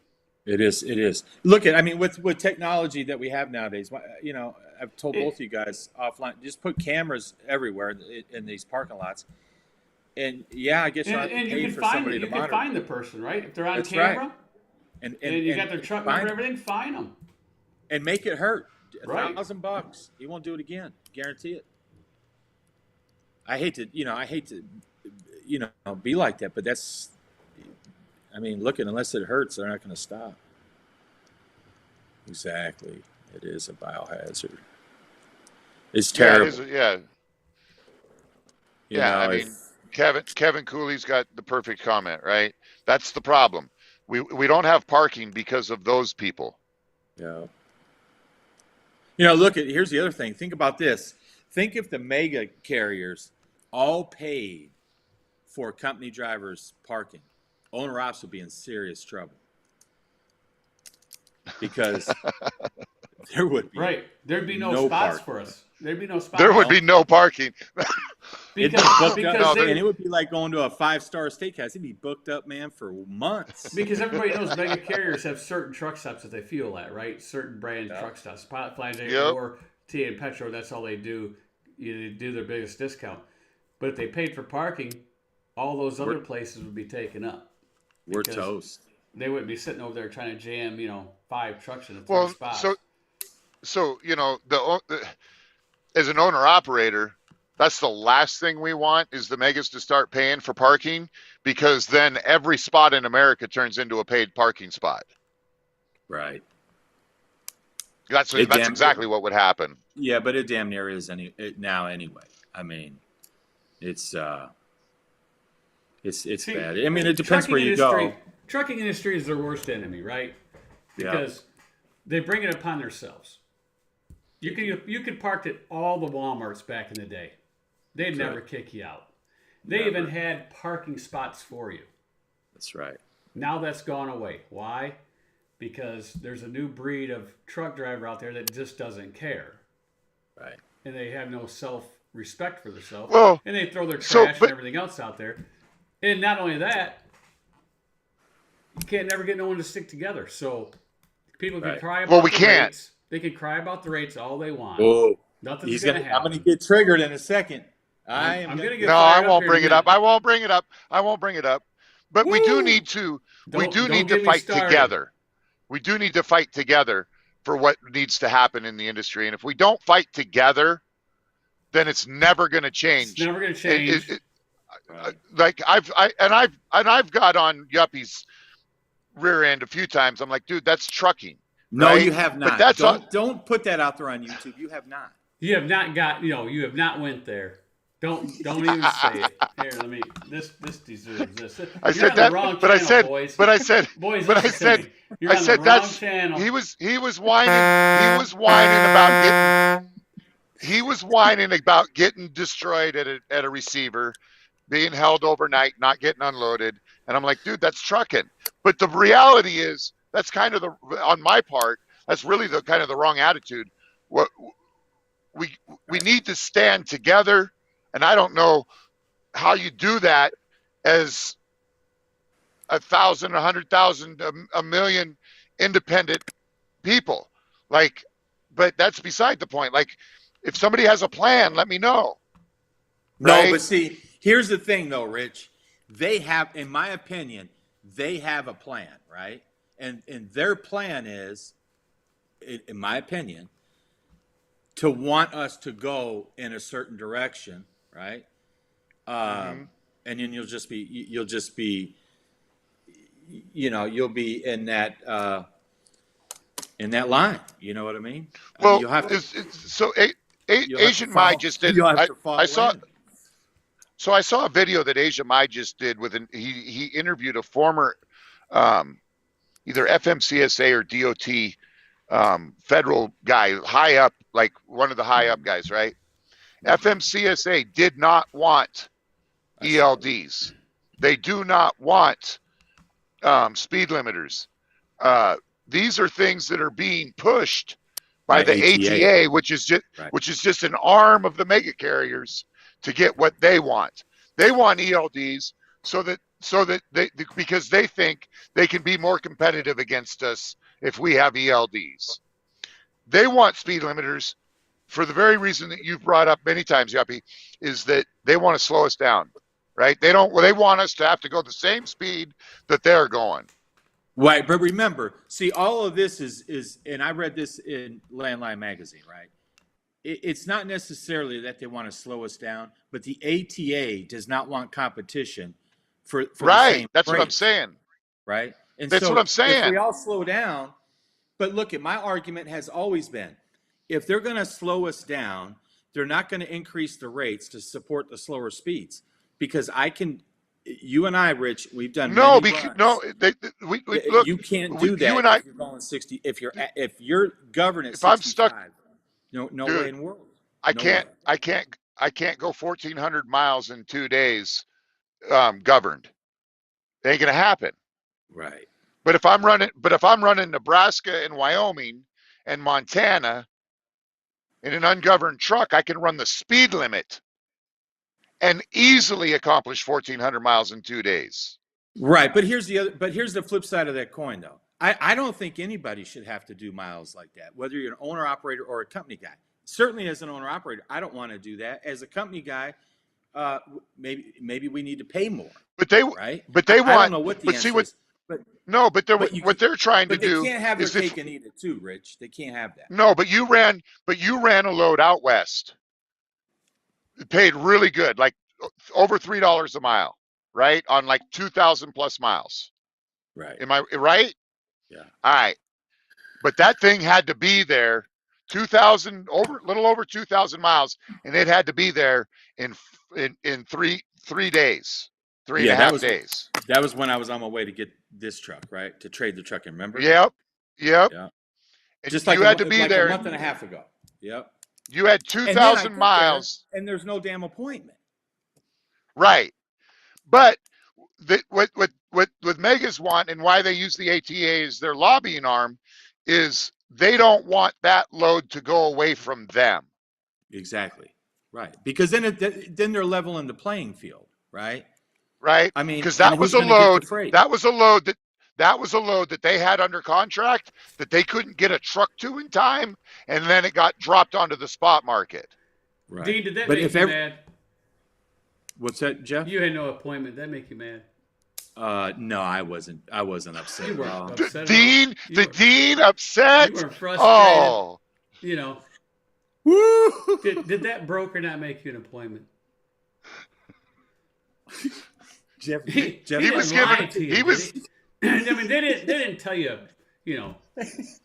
It is. It is. Look at, with technology that we have nowadays, I've told both of you guys offline, just put cameras everywhere in these parking lots. And yeah, I guess you don't have to And pay you can for find somebody it. to You can monitor. find the person, right? If they're on That's camera right. And you got their truck find number, them. everything, find them. And make it hurt. Right. $1,000. He won't do it again. Guarantee it. I hate to be like that, but that's, look, unless it hurts, they're not going to stop. Exactly. It is a biohazard. It's terrible. Yeah. You Yeah. know, Kevin Cooley's got the perfect comment, right? That's the problem. We don't have parking because of those people. Yeah. Here's the other thing. Think about this. Think if the mega carriers all paid for company drivers parking, owner ops would be in serious trouble. Because there would be Right. There'd be no spots for us. There'd be no spots. There would be no parking. It'd be because, booked up, they, and it would be like going to a 5-star steakhouse. It'd be booked up, man, for months. because everybody knows mega carriers have certain truck stops that they fuel at, right? Certain brand truck stops. Pilot Flying J Yep. or T.E.N Petro, that's all they do. They do their biggest discount. But if they paid for parking, all those other places would be taken up. We're Because toast. They wouldn't be sitting over there trying to jam, 5 trucks in a 3 Well, spots. so as an owner operator, that's the last thing we want is the megas to start paying for parking, because then every spot in America turns into a paid parking spot. Right. That's exactly what would happen. Yeah, but it damn near is now anyway. It's See, bad. It depends where you go. Trucking industry is their worst enemy, right? Because they bring it upon themselves. You could park at all the Walmarts back in the day. They'd never kick you out. They Never. even had parking spots for you. That's right. Now that's gone away. Why? Because there's a new breed of truck driver out there that just doesn't care. Right. And they have no self-respect for themselves. Well, and they throw their so- trash but- and everything else out there. And not only that, you can't never get no one to stick together. So people can Right. cry about Well, we the can't. rates. They can cry about the rates all they want. Oh, Nothing's going to I'm happen. going to get triggered in a second. I'm I'm gonna going get No, I fired up won't here bring in it a up. I won't bring it up. But we do Woo! need to Don't to get me fight started. together. We do need to fight together for what needs to happen in the industry. And if we don't fight together, then it's never going to change. It's never going to change. like I've got on Yuppie's rear end a few times. I'm like, dude, that's trucking, No, right? you have But not. that's all. Don't put that out there on YouTube. You have not. You have not got, you have not went there. Don't even say it. Here, let me. This deserves this. I You're said on the that, wrong but I channel, said, boys. but I said, Boys, but I listen to said, me. You're I on the said wrong that's channel. he was whining about getting destroyed at a receiver, being held overnight, not getting unloaded, and I'm like, dude, that's trucking. But the reality is that's kind of on my part, that's really the kind of the wrong attitude. What we need to stand together, and I don't know how you do that as 1,000, 100,000, a million independent people. Like, but that's beside the point. Like, if somebody has a plan, let me know. No, Right? but see, here's the thing, though, Rich. They have, in my opinion, they have a plan, right? And their plan is, in my opinion, to want us to go in a certain direction, right? And then you'll just be, you'll be in that line. You know what I mean? I mean, Well, you'll have to. so You'll have to Asian Mai follow. just did. You'll have to I follow saw. in. So I saw a video that Asia Mai just did he interviewed a former either FMCSA or DOT federal guy, high up, like one of the high up guys, right? FMCSA did not want ELDs. They do not want speed limiters. These are things that are being pushed by the ATA, which is just an arm of the mega carriers to get what they want. They want ELDs so that they, because they think they can be more competitive against us if we have ELDs. They want speed limiters for the very reason that you've brought up many times, Yuppie, is that they want to slow us down, right? They want us to have to go the same speed that they're going. Right, but remember, see, all of this is, and I read this in Landline magazine, right? It's not necessarily that they want to slow us down, but the ATA does not want competition for right. the same That's rates, what I'm saying. right? And That's so what I'm saying. if we all slow down, but look, at my argument has always been, if they're going to slow us down, they're not going to increase the rates to support the slower speeds, because you and I, Rich, we've done No, many runs. we look. You can't do that You and I. if you're going 60. If you're governed at If 65, I'm stuck, no dude, way in the world. I No can't. way. I can't go 1,400 miles in 2 days governed. It ain't gonna happen. Right. But if I'm running Nebraska and Wyoming and Montana in an ungoverned truck, I can run the speed limit and easily accomplish 1,400 miles in 2 days. Right. But here's the flip side of that coin, though. I don't think anybody should have to do miles like that, whether you're an owner operator or a company guy. Certainly, as an owner operator, I don't want to do that. As a company guy, maybe we need to pay more. But they right. But they I want. don't know what the But answer see what. is. But No, but what they're trying to they do can't have their is if cake and eat it too, Rich. They can't have that. no, but you ran a load out west. It paid really good, like over $3 a mile, right? On like 2,000 plus miles. Right. Am I right? Yeah. All right. But that thing had to be there 2,000 little over 2,000 miles, and it had to be there in 3 days, three and a half days. That was when I was on my way to get this truck, right? To trade the truck in, remember? Yep. Yeah. And just like you had to be like there a month and a half ago. Yep. You had And then 2,000 miles. and there's no damn appointment. Right. But what megas want and why they use the ATA as their lobbying arm is they don't want that load to go away from them. Exactly. Right. Because then they're leveling the playing field, right? Right. I mean, because that was a load. That was a load that they had under contract that they couldn't get a truck to in time, and then it got dropped onto the spot market. Right. Dean, did that make you mad? What's that, Jeff? You had no appointment. That make you mad? No, I wasn't upset. You weren't upset. Dean upset. You were frustrated. Oh, Woo! Did that broker not make you an appointment? Jeff, He was didn't lie given, to you, he was, did he? I mean, they didn't tell you,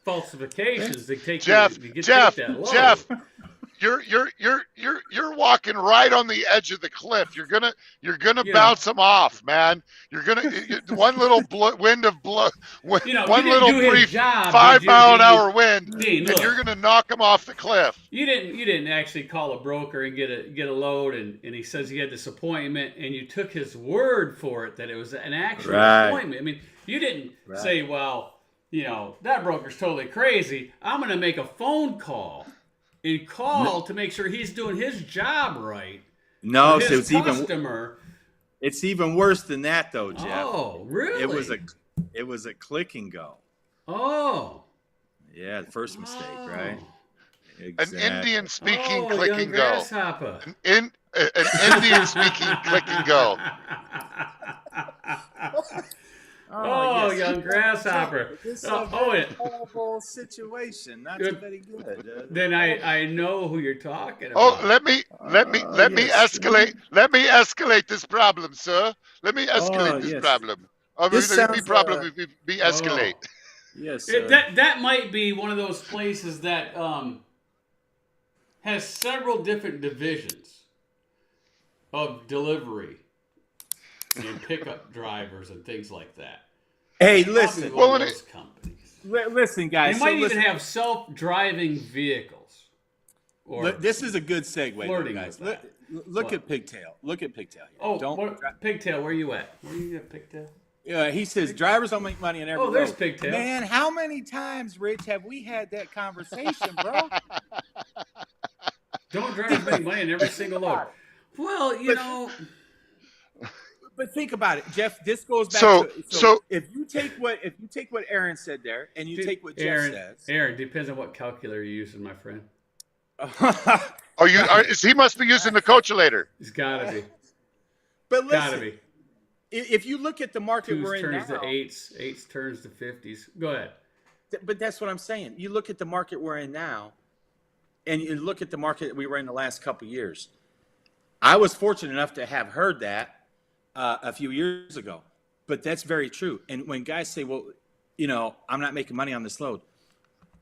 falsifications to take Jeff, you to take Jeff, that load. Jeff, you're walking right on the edge of the cliff. You're gonna bounce them off, man. One little wind of blow, one You didn't little do his brief job, 5 did you, mile an Dean? hour wind, Dean, and you're look. gonna knock them off the cliff. You didn't actually call a broker and get a load, and he says he had this appointment, and you took his word for it that it was an actual appointment. I mean, you didn't say, well, that broker's totally crazy. I'm going to make a phone call and call to make sure he's doing his job right. No, for so his customer. it's even worse than that, though, Jeff. Oh, really? It was a click and go. Oh. Yeah, the first mistake, right? An Exactly. Indian speaking click young and go. grasshopper. An Indian speaking click and go. Oh, yes. young grasshopper. This is Oh, a horrible situation. Not very good. Then I know who you're talking Oh, about. let me yes. escalate. Let me escalate this problem, sir. Let me escalate Oh, this yes. problem. This There'll be sounds, problem if we escalate. Yes, sir. That might be one of those places that has several different divisions of delivery and pickup drivers and things like that. Hey, Probably listen. one of those companies. Listen, guys. They might even have self-driving vehicles. Or This is a good segue, flirting guys. with that. Look What? at Pigtail. Look at Pigtail. Here. Oh, Pigtail, where you at? Where you at, Pigtail? He says drivers don't make money in every there's load. Pigtail. Man, how many times, Rich, have we had that conversation, bro? Don't drivers make money in every single load? Well, But think about it, Jeff. This goes back So- to so- if you take what Aaron said there, and you take what Jeff says. Aaron, depends on what calculator you're using, my friend. He must be using the calculator. It's gotta be. But Gotta listen, be. if you look at the market we're Twos in turns now, to eights turns to 50s. Go ahead. but that's what I'm saying. You look at the market we're in now, and you look at the market we were in the last couple of years. I was fortunate enough to have heard that a few years ago, but that's very true. And when guys say, well, I'm not making money on this load,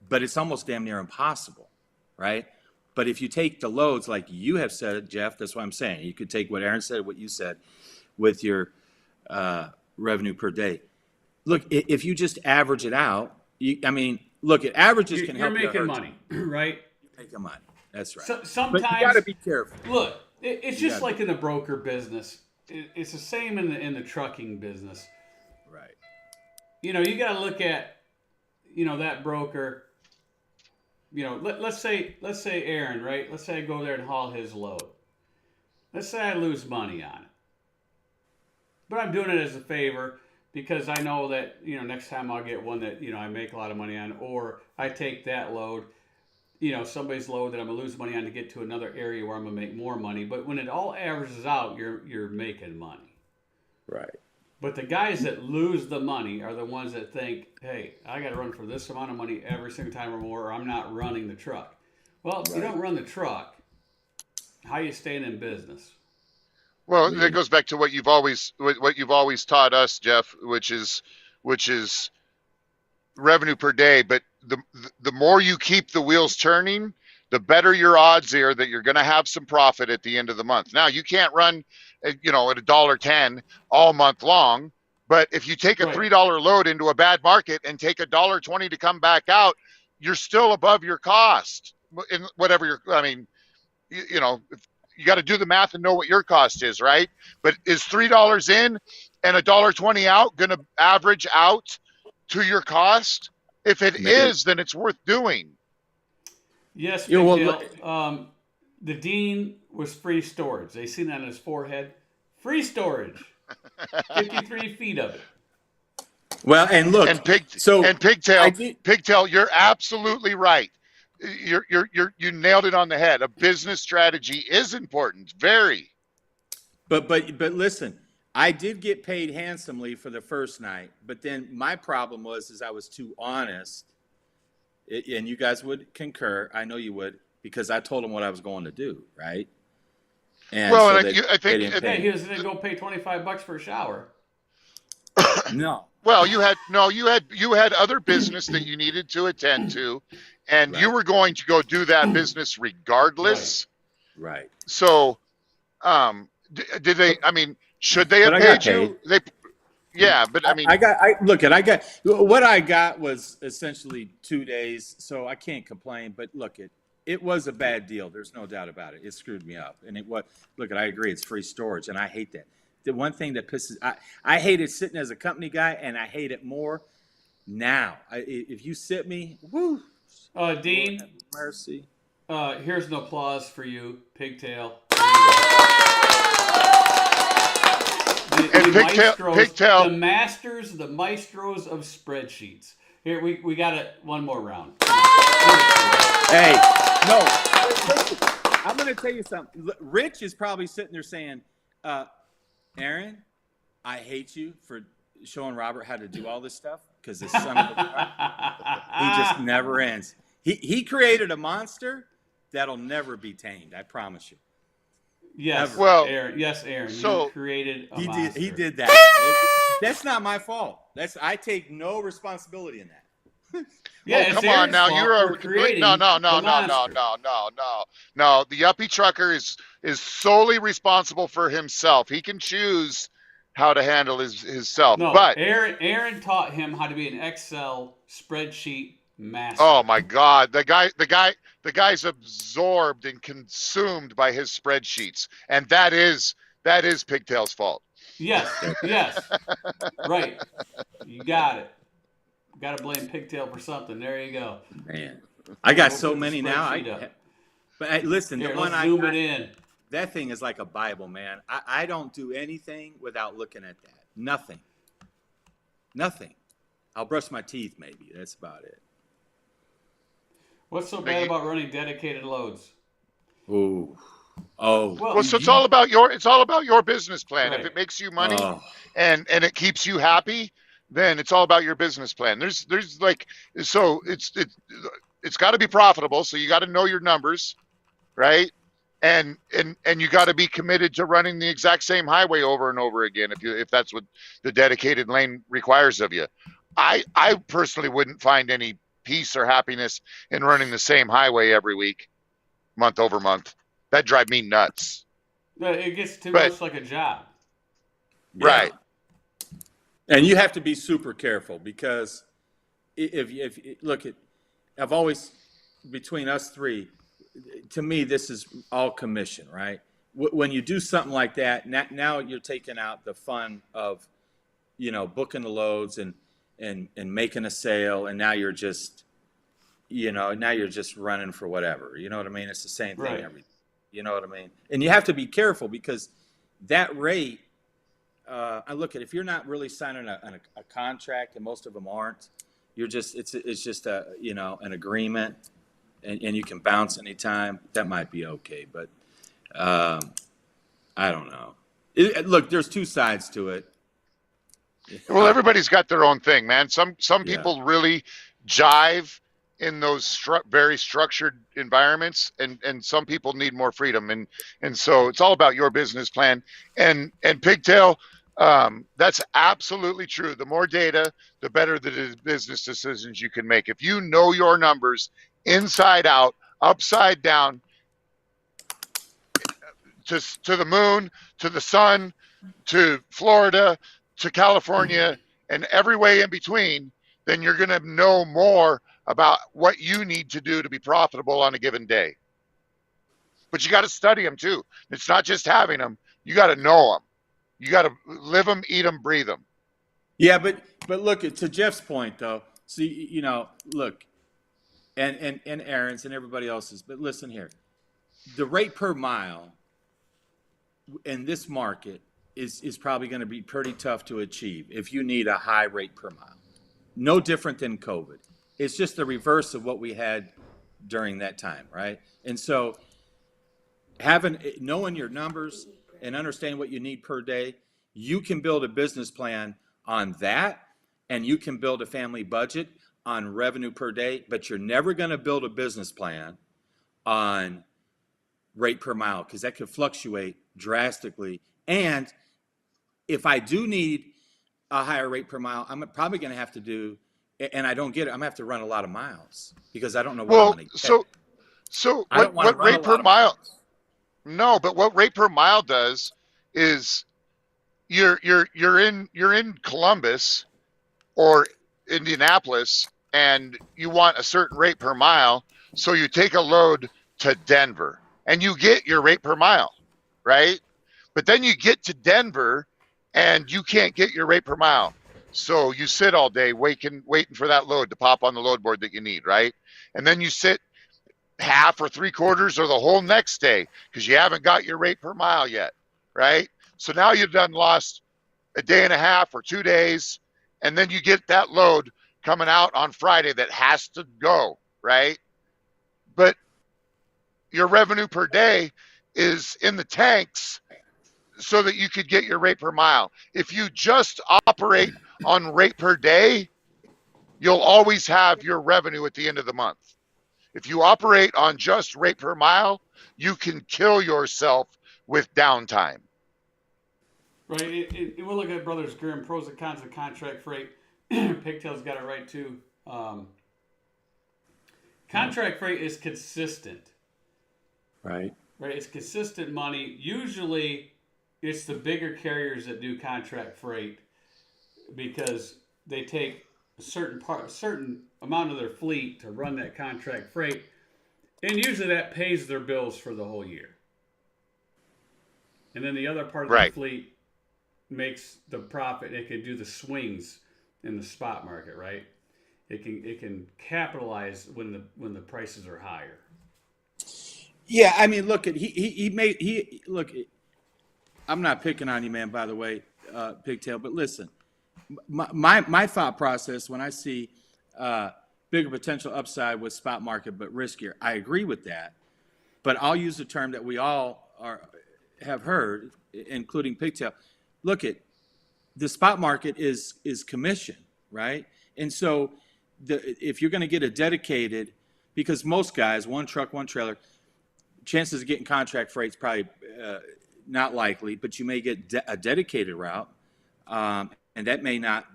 but it's almost damn near impossible, right? But if you take the loads like you have said, Jeff, that's what I'm saying. You could take what Aaron said, what you said with your revenue per day. Look, if you just average it out, averages can help you. You're making money, right? You're making money. That's right. So, sometimes but you got to be careful. Look, it's just like in the broker business. It's the same in the trucking business. Right. You got to look at, that broker. Let's say Aaron, right? Let's say I go there and haul his load. Let's say I lose money on it, but I'm doing it as a favor because I know that next time I'll get one that I make a lot of money on, or I take that load. Somebody's load that I'm gonna lose money on to get to another area where I'm gonna make more money. But when it all averages out, you're making money. Right. But the guys that lose the money are the ones that think, hey, I got to run for this amount of money every single time or more, or I'm not running the truck. Well, if you don't run the truck, how are you staying in business? Well, that goes back to what you've always taught us, Jeff, which is revenue per day. But the more you keep the wheels turning, the better your odds are that you're going to have some profit at the end of the month. Now, you can't run, at $1.10 all month long, but if you take a $3 load into a bad market and take $1.20 to come back out, you're still above your cost in whatever you got to do the math and know what your cost is, right? But is $3 in and $1.20 out going to average out to your cost? If it is, then it's worth doing. Yes, the Dean was free storage. They seen that on his forehead. Free storage. 53 feet of it. Well, and look, Pigtail, you're absolutely right. You nailed it on the head. A business strategy is important, very. But listen, I did get paid handsomely for the first night, but then my problem was I was too honest, and you guys would concur. I know you would, because I told them what I was going to do, right? and Well, so and that I they think didn't Yeah, pay he me. was gonna go pay $25 for a shower. No, well, you had other business that you needed to attend to, and you right, were going to go do that business Right. regardless. right. So, did they? But, I mean, should they but have I got paid paid. you? Yeah, but I I mean, got. I look at. I got what I got was essentially 2 days, so I can't complain. But look, it was a bad deal. There's no doubt about it. It screwed me up, and it was. Look, I agree. It's free storage, and I hate that. The one thing that pisses I hated sitting as a company guy, and I hate it more now. If you sit me, whoo, Lord have Dean, mercy. here's an applause for you, Pigtail. There you go. and The maestros, the pigtail. masters, the maestros of spreadsheets. Here, we got it. One more round. Come on. Give it to us. Hey, no, listen, I'm going to tell you something. Rich is probably sitting there saying, Aaron, I hate you for showing Robert how to do all this stuff because this son of a he just never ends. He created a monster that'll never be tamed. I promise you. Yes, Ever. Well, Aaron. Yes, Aaron. You so created a He monster. did that. That's not my fault. I take no responsibility in that. Yeah, oh, it's come on Aaron's now. fault You're for a complete no, creating no, the no, no, no, monster. no, no, no, no. The uppy trucker is solely responsible for himself. He can choose how to handle his self. No, But Aaron taught him how to be an Excel spreadsheet oh master. my God, the guy's absorbed and consumed by his spreadsheets, and that is Pigtail's fault. Yes, yes, right. You got it. Got to blame Pigtail for something. There you go. Man, I got Go so put the many now. spreadsheet up. But listen, the Here, one let's I zoom got, it in. that thing is like a Bible, man. I don't do anything without looking at that. Nothing. Nothing. I'll brush my teeth, maybe. That's about it. What's so Now bad you- about running dedicated loads? Ooh. Oh. Well, Well, so it's all about your business plan. If right. it makes you money Oh. and it keeps you happy, then it's all about your business plan. There's like so it's got to be profitable. So you got to know your numbers, right? And you got to be committed to running the exact same highway over and over again if that's what the dedicated lane requires of you. I personally wouldn't find any peace or happiness in running the same highway every week, month over month. That'd drive me nuts. It gets too But much like a job. Yeah. right. And you have to be super careful because if look at, I've always, between us three, to me, this is all commission, right? When you do something like that, now you're taking out the fun of, booking the loads and making a sale, and now you're just, running for whatever. You know what I mean? It's the same thing Right. you know what I mean? And you have to be careful because that rate, I look at, if you're not really signing a contract, and most of them aren't, you're just, it's just a, an agreement, and you can bounce anytime. That might be okay, but I don't know. Look, there's two sides to it. Well, everybody's got their own thing, man. Some Yeah. people really jive in those very structured environments, and some people need more freedom, and so it's all about your business plan. And Pigtail, that's absolutely true. The more data, the better the business decisions you can make. If you know your numbers inside out, upside down, to the moon, to the sun, to Florida, to California, and every way in between, then you're going to know more about what you need to do to be profitable on a given day. But you got to study them too. It's not just having them. You got to know them. You got to live them, eat them, breathe them. Yeah, but look, to Jeff's point though. See, look, and Aaron's and everybody else's. But listen here, the rate per mile in this market is probably going to be pretty tough to achieve if you need a high rate per mile. No different than COVID. It's just the reverse of what we had during that time, right? And so knowing your numbers and understanding what you need per day, you can build a business plan on that, and you can build a family budget on revenue per day, but you're never going to build a business plan on rate per mile, because that could fluctuate drastically. And if I do need a higher rate per mile, I'm probably going to have to do, and I don't get it, I'm going to have to run a lot of miles because I don't know what I'm Well, going to get. so I don't want to what run a rate per lot of mile? miles. No, but what rate per mile does is you're in Columbus or Indianapolis and you want a certain rate per mile, so you take a load to Denver and you get your rate per mile, right? But then you get to Denver and you can't get your rate per mile. So you sit all day waiting for that load to pop on the load board that you need, right? And then you sit half or three quarters or the whole next day because you haven't got your rate per mile yet, right? So now you've done lost a day and a half or 2 days, and then you get that load coming out on Friday that has to go, right? But your revenue per day is in the tanks so that you could get your rate per mile. If you just operate on rate per day, you'll always have your revenue at the end of the month. If you operate on just rate per mile, you can kill yourself with downtime. Right. We'll look at Brothers Grimm, pros and cons of contract freight. Pigtail's got it right too. Contract freight is consistent. Right. Right. It's consistent money. Usually, it's the bigger carriers that do contract freight because they take a certain amount of their fleet to run that contract freight, and usually that pays their bills for the whole year. And then the other part of the Right. fleet makes the profit. It can do the swings in the spot market, right? It can capitalize when the prices are higher. Yeah, I mean, look at he look. I'm not picking on you, man. By the way, Pigtail, but listen, my thought process when I see bigger potential upside with spot market but riskier, I agree with that. But I'll use the term that we all have heard, including Pigtail. Look at the spot market is commission, right? And so if you're going to get a dedicated, because most guys, one truck, one trailer, chances of getting contract freight's probably not likely, but you may get a dedicated route, and that may not,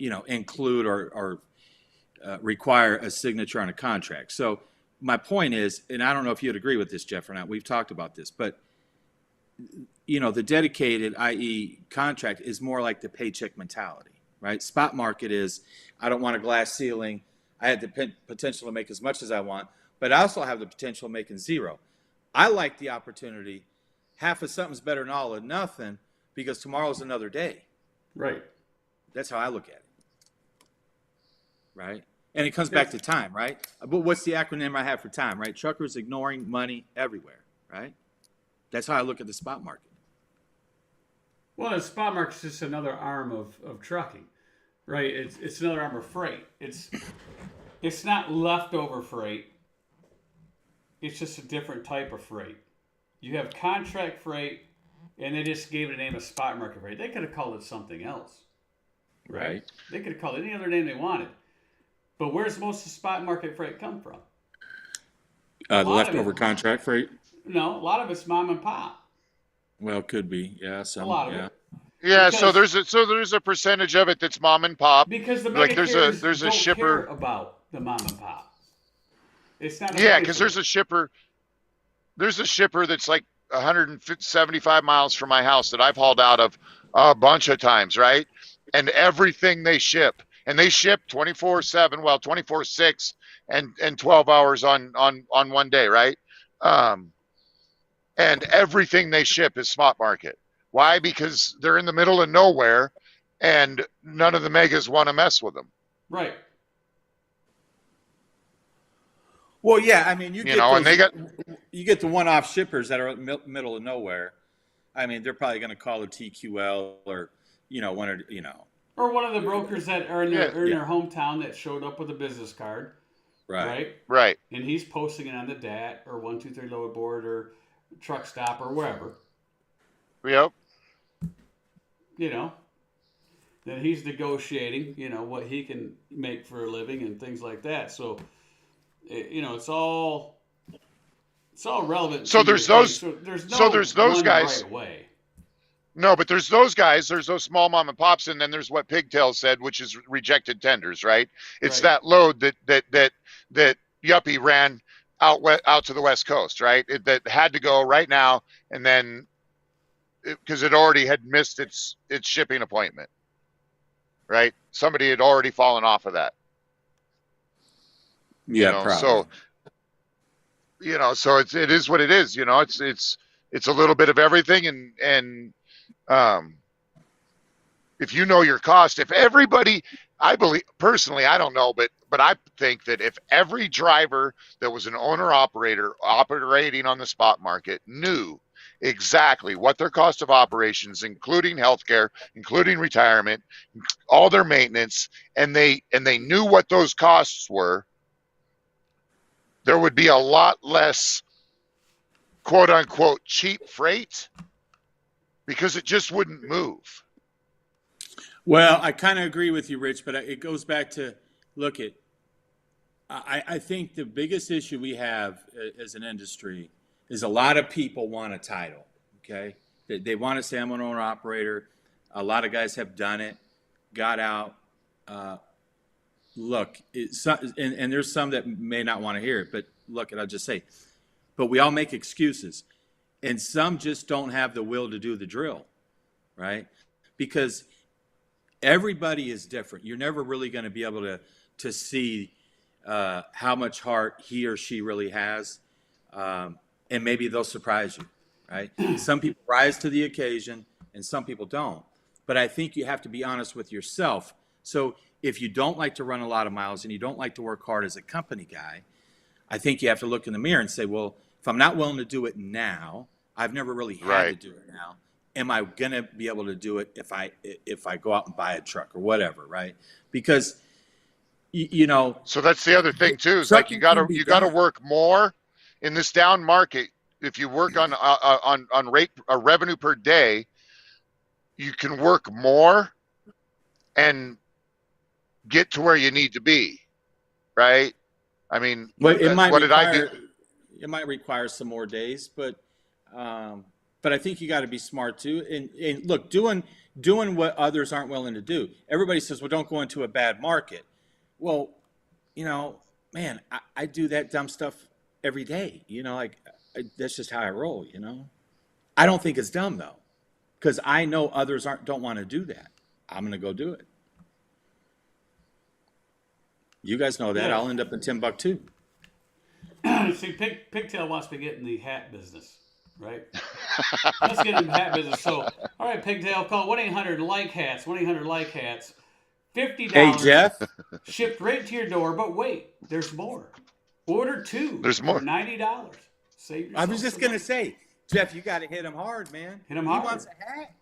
include or require a signature on a contract. So my point is, and I don't know if you'd agree with this, Jeff, or not. We've talked about this, but the dedicated, i.e., contract, is more like the paycheck mentality, right? Spot market is, I don't want a glass ceiling. I had the potential to make as much as I want, but I also have the potential of making zero. I like the opportunity. Half of something's better than all of nothing because tomorrow's another day. Right. That's how I look at it. Right? And it comes back to time, right? But what's the acronym I have for time, right? Truckers ignoring money everywhere, right? That's how I look at the spot market. Well, the spot market's just another arm of trucking, right? It's another arm of freight. It's not leftover freight. It's just a different type of freight. You have contract freight, and they just gave it a name of spot market freight. They could have called it something else, right? They could have called it any other name they wanted. But where's most of the spot market freight come from? The leftover contract freight? No, a lot of it's mom and pop. Well, it could be. Yeah, A lot of it. Yeah, Because- so there's a percentage of it that's mom and pop. Because the Like mega there's carriers a don't shipper. care about the mom and pop. It's not. Yeah, because there's a shipper. There's a shipper that's like 175 miles from my house that I've hauled out of a bunch of times, right? And everything they ship, and they ship 24/7, well, 24/6, and 12 hours on one day, right? And everything they ship is spot market. Why? Because they're in the middle of nowhere, and none of the megas want to mess with them. Right. Well, yeah, I mean, you get the one-off shippers that are in the middle of nowhere. I mean, they're probably going to call a TQL or Or one of the brokers that are in their hometown that showed up with a business card. Right. Right. And he's posting it on the DAT or 123 load board or truck stop or wherever. Yep. Then he's negotiating, what he can make for a living and things like that. So, it's all It's all relevant So to your there's age. those, So there's so no there's those one guys. right away. No, but there's those guys, there's those small mom and pops, and then there's what Pigtail said, which is rejected tenders, right? It's Right. that load that Yuppie ran out to the West Coast, right? That had to go right now, and then because it already had missed its shipping appointment, right? Somebody had already fallen off of that, Yeah, probably. So so it is what it is, it's a little bit of everything, and um if you know your cost, if everybody, I believe personally, I don't know, but I think that if every driver that was an owner operator operating on the spot market knew exactly what their cost of operations, including healthcare, including retirement, all their maintenance, and they knew what those costs were, there would be a lot less quote unquote cheap freight because it just wouldn't move. Well, I kind of agree with you, Rich, but it goes back to look at. I think the biggest issue we have as an industry is a lot of people want a title. Okay, they want to say I'm an owner operator. A lot of guys have done it, got out. Look, and there's some that may not want to hear it, but look, and I'll just say, but we all make excuses, and some just don't have the will to do the drill, right? Because everybody is different. You're never really going to be able to see how much heart he or she really has, and maybe they'll surprise you, right? Some people rise to the occasion, and some people don't. But I think you have to be honest with yourself. So if you don't like to run a lot of miles and you don't like to work hard as a company guy, I think you have to look in the mirror and say, well, if I'm not willing to do it now, I've never really had to do it now. Am I gonna be able to do it if I go out and buy a truck or whatever, right? Because So that's the other thing too. Is like you trucking can be gotta done. work more in this down market. If you work on rate revenue per day, you can work more and get to where you need to be, right? I mean, But what did I do? it might require some more days, but I think you got to be smart too. And look, doing what others aren't willing to do. Everybody says, well, don't go into a bad market. Well, man, I do that dumb stuff every day. That's just how I roll. I don't think it's dumb though, because I know others don't want to do that. I'm gonna go do it. You guys know that. Yeah. I'll end up in Timbuktu. See, Pigtail wants to get in the hat business, right? Let's get in the hat business. So, all right, Pigtail, call 1-800-like-hats, 1-800-like-hats. $50 Hey, Jeff. shipped right to your door. But wait, there's more. Order two There's for more. $90. Save yourself I was just some gonna money. say, Jeff, you got to hit him hard, man. Hit him He hard. wants a hat.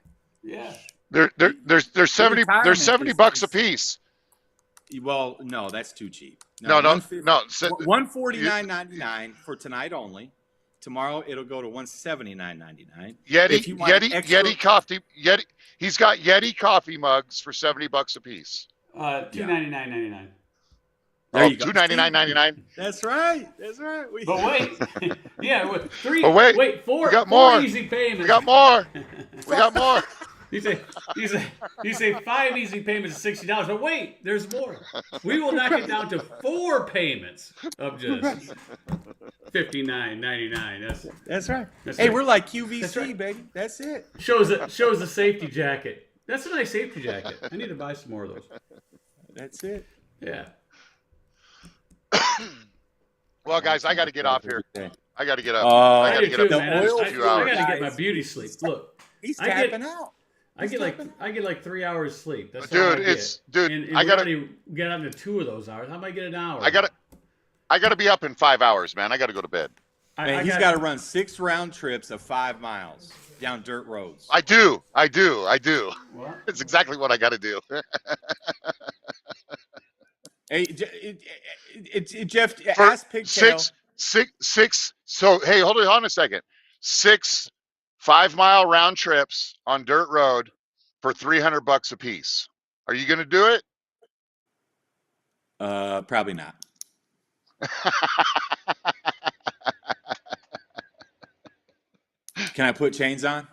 Yeah. There's 70 retirement bucks a is- piece. Well, no, that's too cheap. No. $149.99 for tonight only. Tomorrow it'll go to $179.99. If you want Yeti coffee. He's got Yeti coffee mugs for 70 bucks a piece. $299.99. There you go. $299.99. That's right. But wait, yeah, with three. But wait, four. we got four more. easy payments. We got more. We got more. You say 5 easy payments of $60. But wait, there's more. We will knock it down to 4 payments of just $59.99. That's right. That's Hey, right. we're like QVC, That's right. baby. That's it. Shows the safety jacket. That's a nice safety jacket. I need to buy some more of those. That's it. Yeah. Well, guys, I got to get off here. I got to get up. Oh, I got to get up too, in man. just I a few I hours. got to get my beauty sleep. Look, He's I get- tapping out. I get like 3 hours sleep. That's Dude, all I get. And I we gotta already get up to 2 of those hours. How am I get an hour? I gotta be up in 5 hours, man. I gotta go to bed. Man, he's got to run 6 round trips of 5 miles down dirt roads. I do. What? It's exactly what I got to do. Hey, Jeff, ask Pigtail. Six. So, hey, hold on a second. 6 5-mile round trips on dirt road for $300 a piece. Are you going to do it? Probably not. Can I put chains on?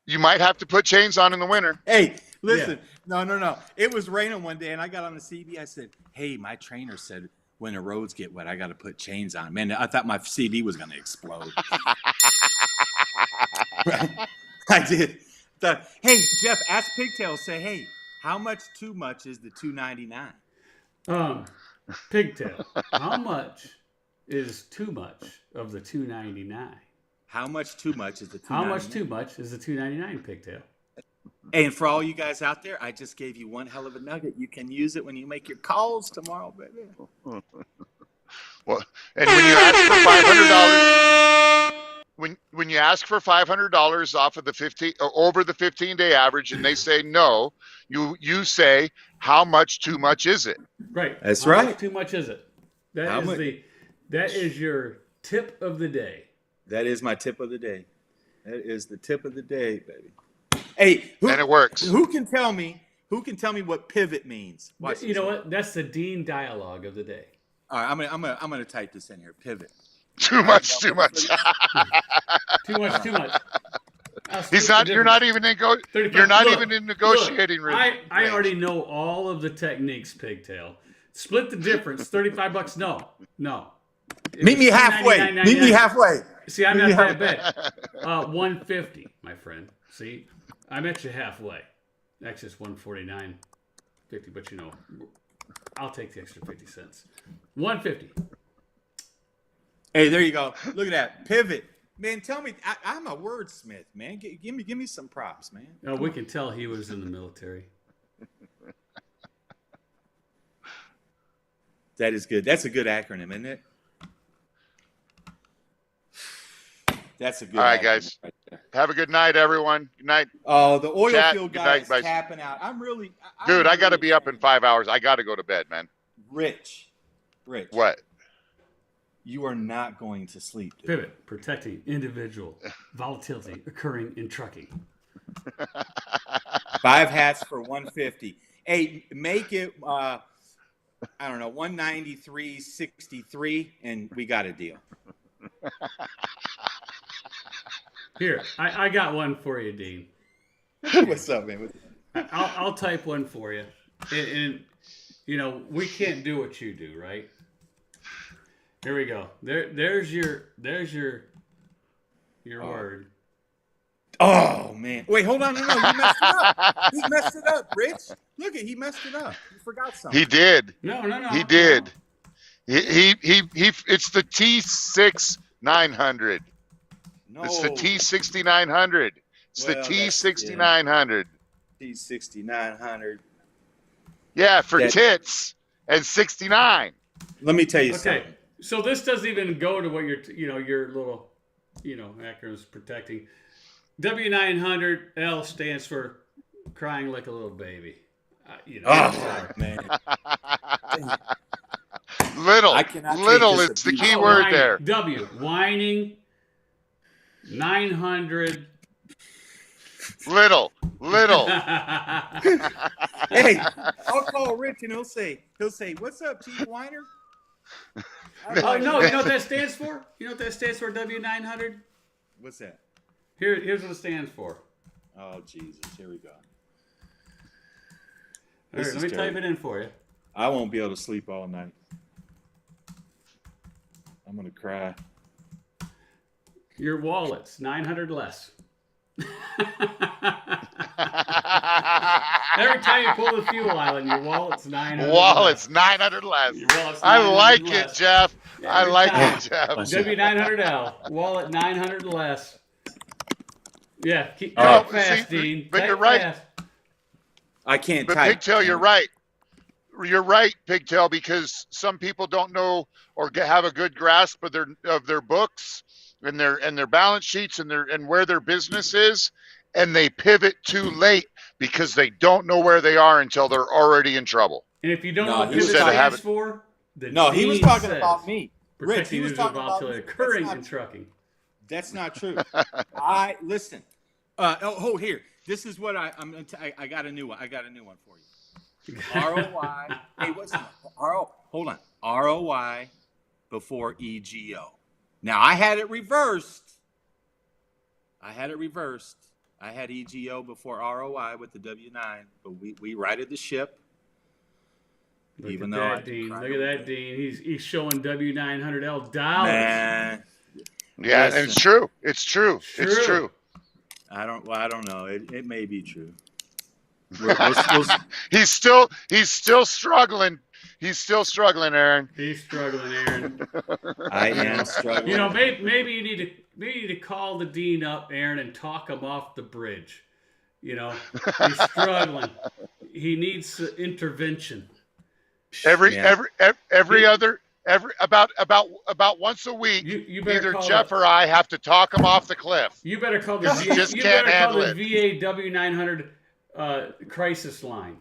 You might have to put chains on in the winter. Hey, listen. Yeah. No. It was raining one day, and I got on the CD. I said, hey, my trainer said when the roads get wet, I got to put chains on. Man, I thought my CD was going to explode. I did. Hey, Jeff, ask Pigtail. Say, hey, how much too much is the $2.99? Pigtail, how much is too much of the $2.99? How much too much is the $2.99? How much too much is the $2.99, Pigtail? Hey, and for all you guys out there, I just gave you one hell of a nugget. You can use it when you make your calls tomorrow, baby. Well, and when you ask for $500, when you ask for $500 off of the 15 over the 15-day average, and they say no, you say, how much too much is it? Right. That's how right. How much too much is it? That is your tip of the day. That is my tip of the day. That is the tip of the day, baby. Hey, and it works. Who can tell me what pivot means? You know what? That's the Dean dialogue of the day. All right, I'm gonna type this in here. Pivot. Too much. Too much. He's not. You're not even in negotiating. Look, I already know all of the techniques, Pigtail. Split the difference. $35. No. Meet me halfway. Meet me halfway. See, I'm not that bad. $150, my friend. See, I met you halfway. Actually, it's $149.50, but I'll take the extra 50 cents. $150. Hey, there you go. Look at that pivot, man. Tell me, I'm a wordsmith, man. Give me some props, man. Oh, we can tell he was in the military. That is good. That's a good acronym, isn't it? That's a good. All right, guys. Right, have a good night, everyone. Good night. Oh, the oil field guy is tapping out. Dude, I got to be up in 5 hours. I got to go to bed, man. Rich. What? You are not going to sleep, dude. Pivot, protecting individual volatility occurring in trucking. 5 hats for $150. Hey, make it, I don't know, $193.63, and we got a deal. Here, I got one for you, Dean. What's up, man? I'll type one for you. And we can't do what you do, right? Here we go. There's your word. Oh man! Wait, hold on. No, you messed it up. He messed it up, Rich. Look he messed it up. You forgot something. He did. No. He did. No. He. It's the T6900. No. It's the T6900. It's the T6900. T6900. Yeah, for tits and 69. Let me tell you something. Okay, so this doesn't even go to what your little, acronyms protecting. W900L stands for crying like a little baby. Oh, man. Little is the key word there. W, whining, 900. Little. Hey, I'll call Rich and he'll say, "What's up, Chief Weiner?" Oh no, you know what that stands for? You know what that stands for? W900. What's that? Here's what it stands for. Oh Jesus, here we go. All right, let me type it in for you. I won't be able to sleep all night. I'm gonna cry. Your wallet's 900 less. Every time you pull the fuel island, your wallet's 900 less. 900 less. I like it, Jeff. I like it, Jeff. W900L, wallet 900 less. Yeah, keep type fast, Dean. But you're right. Fast. I can't but type. Pigtail, you're right. You're right, Pigtail, because some people don't know or have a good grasp of their books and their balance sheets and where their business is, and they pivot too late because they don't know where they are until they're already in trouble. And if you don't know what pivot stands for, he was talking about me. Rich, he was talking about occurring in trucking. That's not true. Listen. Here. This is what I got a new one. I got a new one for you. ROI. Hey, what's that? Hold on. ROI before EGO. Now I had it reversed. I had it reversed. I had EGO before ROI with the W-9, but we righted the ship. Look Even at though that, Dean. Look at that, Dean. He's showing W900L dollars. Man, Yeah, listen, and it's true. It's true. It's True. true. I don't know. It may be true. He's still struggling. He's still struggling, Aaron. He's struggling, Aaron. I am struggling. You know, maybe you need to call the dean up, Aaron, and talk him off the bridge. You know, he's struggling. He needs intervention. About once a week, You better either call Jeff or I have to talk him off the cliff. You better call the He just can't handle it. VA W900 crisis line.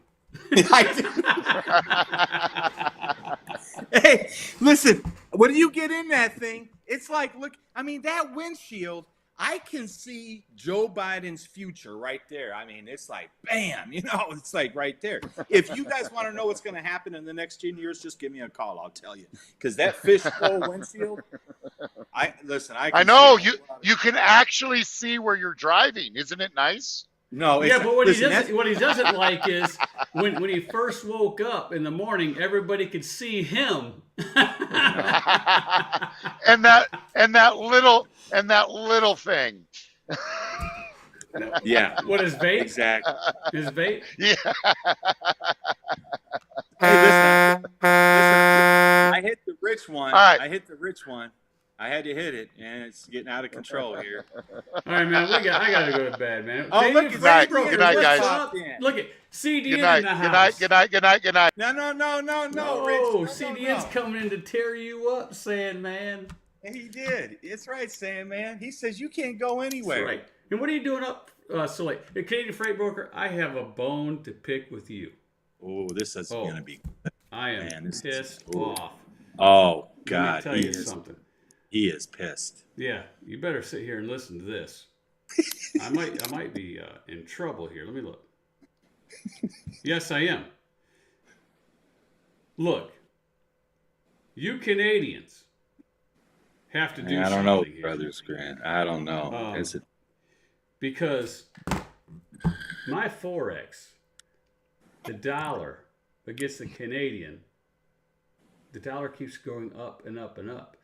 Hey, listen, when you get in that thing, it's like, look, I mean, that windshield, I can see Joe Biden's future right there. I mean, it's like, bam, it's like right there. If you guys want to know what's going to happen in the next 10 years, just give me a call. I'll tell you. Because that fishbowl windshield, I know you can actually see where you're driving. Isn't it nice? No, yeah, but what he doesn't like is when he first woke up in the morning, everybody could see him. and that little thing. Yeah. What is vape? Exactly. His vape? Yeah. Hey, listen. I hit the rich one. All right. I hit the rich one. I had to hit it, and it's getting out of control here. All right, man. I got to go to bed, man. Oh, look, good night, guys. Look at CDN Good night. in the Good house. night. Good night. No, Rich. Oh, CDN's coming in to tear you up, Sandman. He did. It's right, Sandman. He says you can't go anywhere. That's right. And what are you doing up so late? Hey, Canadian Freight Broker, I have a bone to pick with you. Oh, this is going to be good. I am pissed off. Oh, God. Let me tell you something. He is pissed. Yeah, you better sit here and listen to this. I might be in trouble here. Let me look. Yes, I am. Look, you Canadians have to do something. I don't know, here. Brothers Grant. I don't know. Is it? Because my Forex, the dollar against the Canadian, the dollar keeps going up and up and up.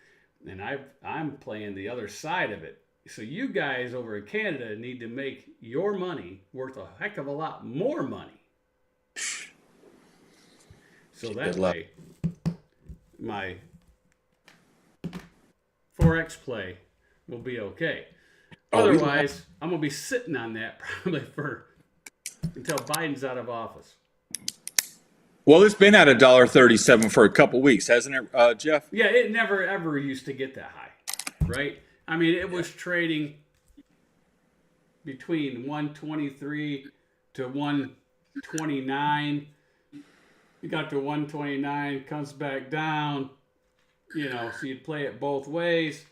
And I'm playing the other side of it. So you guys over in Canada need to make your money worth a heck of a lot more money. So that way, my Forex play will be okay. Otherwise, I'm going to be sitting on that probably until Biden's out of office. Well, it's been at $1.37 for a couple weeks, hasn't it, Jeff? Yeah, it never ever used to get that high, right? I mean, it was trading between 123 to 129. You got to 129, comes back down, so you'd play it both ways.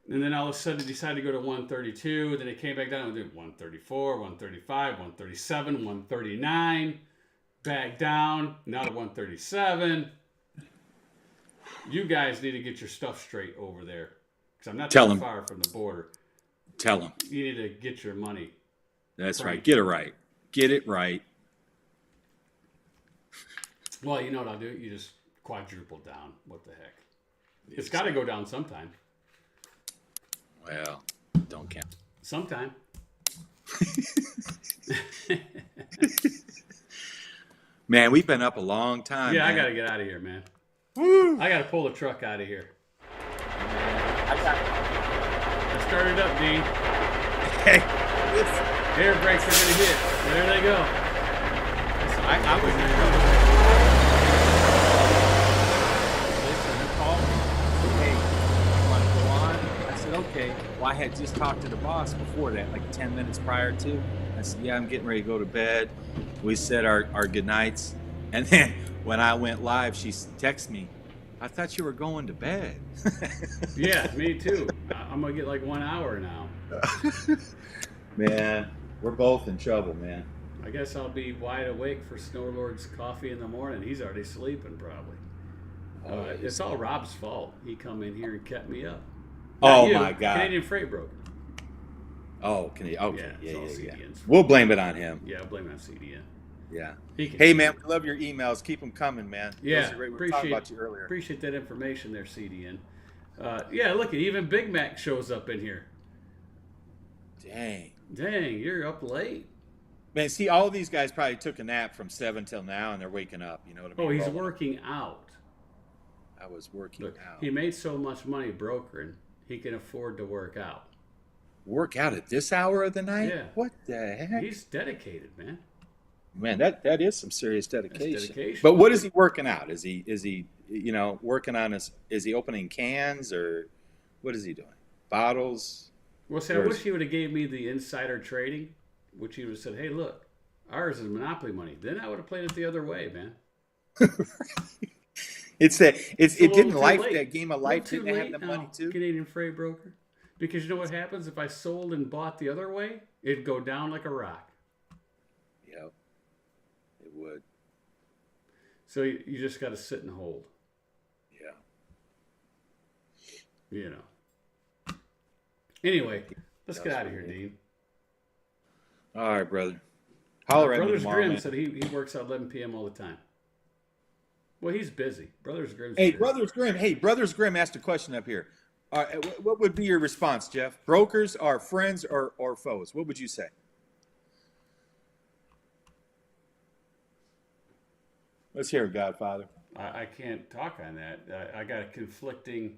And then all of a sudden it decided to go to 132. Then it came back down to 134, 135, 137, 139. Back down, now to 137. You guys need to get your stuff straight over there. Because I'm not too far from the border. Tell them. You need to get your money. That's right. Get it right. Get it right. Well, you know what I'll do? You just quadruple down. What the heck? It's got to go down sometime. Well, don't count. Sometime. Man, we've been up a long time. Yeah, man. I got to get out of here, man. Woo! I got to pull the truck out of here. Let's start it up, Dean. Hey, air brakes are going to hit. There they go. I was hey, you want to go on? I said, okay. Well, I had just talked to the boss before that, like 10 minutes prior to. I said, yeah, I'm getting ready to go to bed. We said our good nights. And then when I went live, she texted me, I thought you were going to bed. Yeah, me too. I'm going to get like 1 hour now. Man, we're both in trouble, man. I guess I'll be wide awake for Snowlord's coffee in the morning. He's already sleeping probably. It's all Rob's fault. He come in here and kept me up. Oh, my God. Canadian Freight Broker. Oh, can he? Okay, Yeah, it's all yeah. CDN's fault. We'll blame it on him. Yeah, I'll blame it on CDN. Yeah. He can Hey, cheat. man, we love your emails. Keep them coming, man. Yeah, Those are great. We were talking about you earlier. appreciate that information there, CDN. Yeah, look, even Big Mac shows up in here. Dang. Dang, you're up late. Man, see, all of these guys probably took a nap from 7 till now, and they're waking up. You know what I mean? Oh, he's Rolling. working out. I was working Look, out. he made so much money brokering, he can afford to work out. Work out at this hour of the night? Yeah. What the heck? He's dedicated, man. Man, that is some serious dedication. That's dedication. But what is he working out? Is he working on is he opening cans, or what is he doing? Bottles? Well, see, I wish he would have gave me the insider trading, which he would have said, hey, look, ours is monopoly money. Then I would have played it the other way, man. It didn't life late. that game of life Too didn't have late the money now, too. Canadian freight broker. Because you know what happens if I sold and bought the other way? It'd go down like a rock. Yep, it would. So you just got to sit and hold. Yeah. You know. Anyway, let's get out of here, Dean. All right, brother. Holler at me Brothers tomorrow, Grimm man. said he works out 11 p.m. all the time. Well, he's busy. Brothers Grimm. Hey, Brothers Grimm. Hey, Brothers Grimm asked a question up here. What would be your response, Jeff? Brokers are friends or foes? What would you say? Let's hear it, Godfather. I can't talk on that. I got a conflicting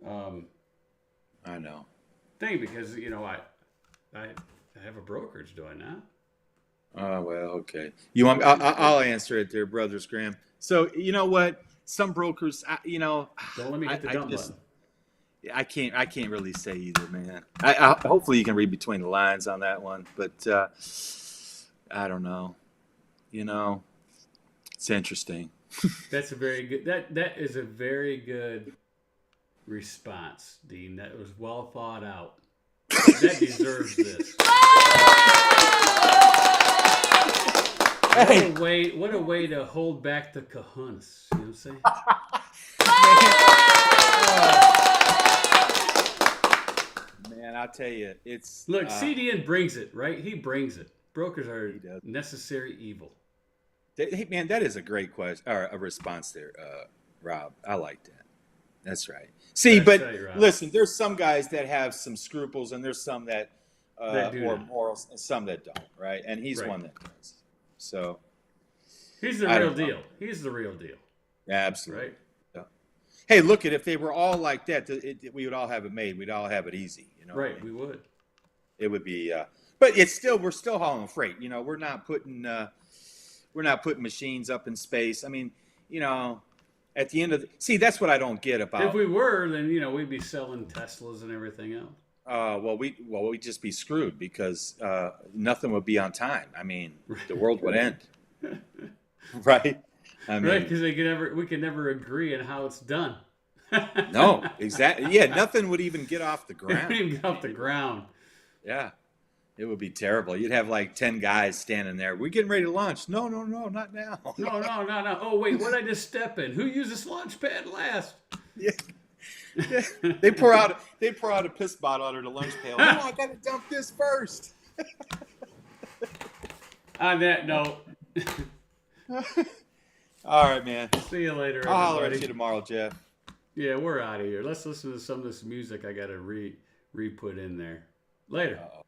I know. thing because I have a brokerage, do I not? Oh, well, okay. You want? I'll answer it there, Brothers Graham. So you know what? Some brokers, Don't let me hit the dump button. I can't really say either, man. Hopefully you can read between the lines on that one, but I don't know. It's interesting. That's a very good. That is a very good response, Dean. That was well thought out. That deserves this. What a way to hold back the cojones. You know what I'm saying? Man, I'll tell you, it's Look, CDN brings it, right? He brings it. Brokers are does. necessary evil. Hey, man, that is a great question or a response there, Rob. I like that. That's right. See, That's but right, Rob. listen, there's some guys that have some scruples, and there's some that That do or not. morals, and some that don't, right? And he's Right. one that does. So, He's the I real don't know. deal. He's the real deal, absolutely. right? Yeah. Hey, look if they were all like that, we would all have it made. We'd all have it easy. You know, what I Right, mean? we would. It would be, but we're still hauling freight. We're not putting machines up in space. I mean, at the end of that's what I don't get about. If we were, then we'd be selling Teslas and everything else. We'd just be screwed because nothing would be on time. I mean, the world would end. Right? I mean, Right, because we could never agree on how it's done. no, exactly. Yeah, nothing would even get off the It wouldn't ground. even get off the ground. Yeah, it would be terrible. You'd have like 10 guys standing there. We're getting ready to launch. No, not now. No. Oh, wait, what did I just step in? Who used this launch pad last? Yeah. They pour out a piss bottle out of the lunch pail. No, I gotta dump this first. On that note, All right, man. see you later, I'll holler at everybody. you tomorrow, Jeff. Yeah, we're out of here. Let's listen to some of this music I got to re-put in there. Later. Uh-oh.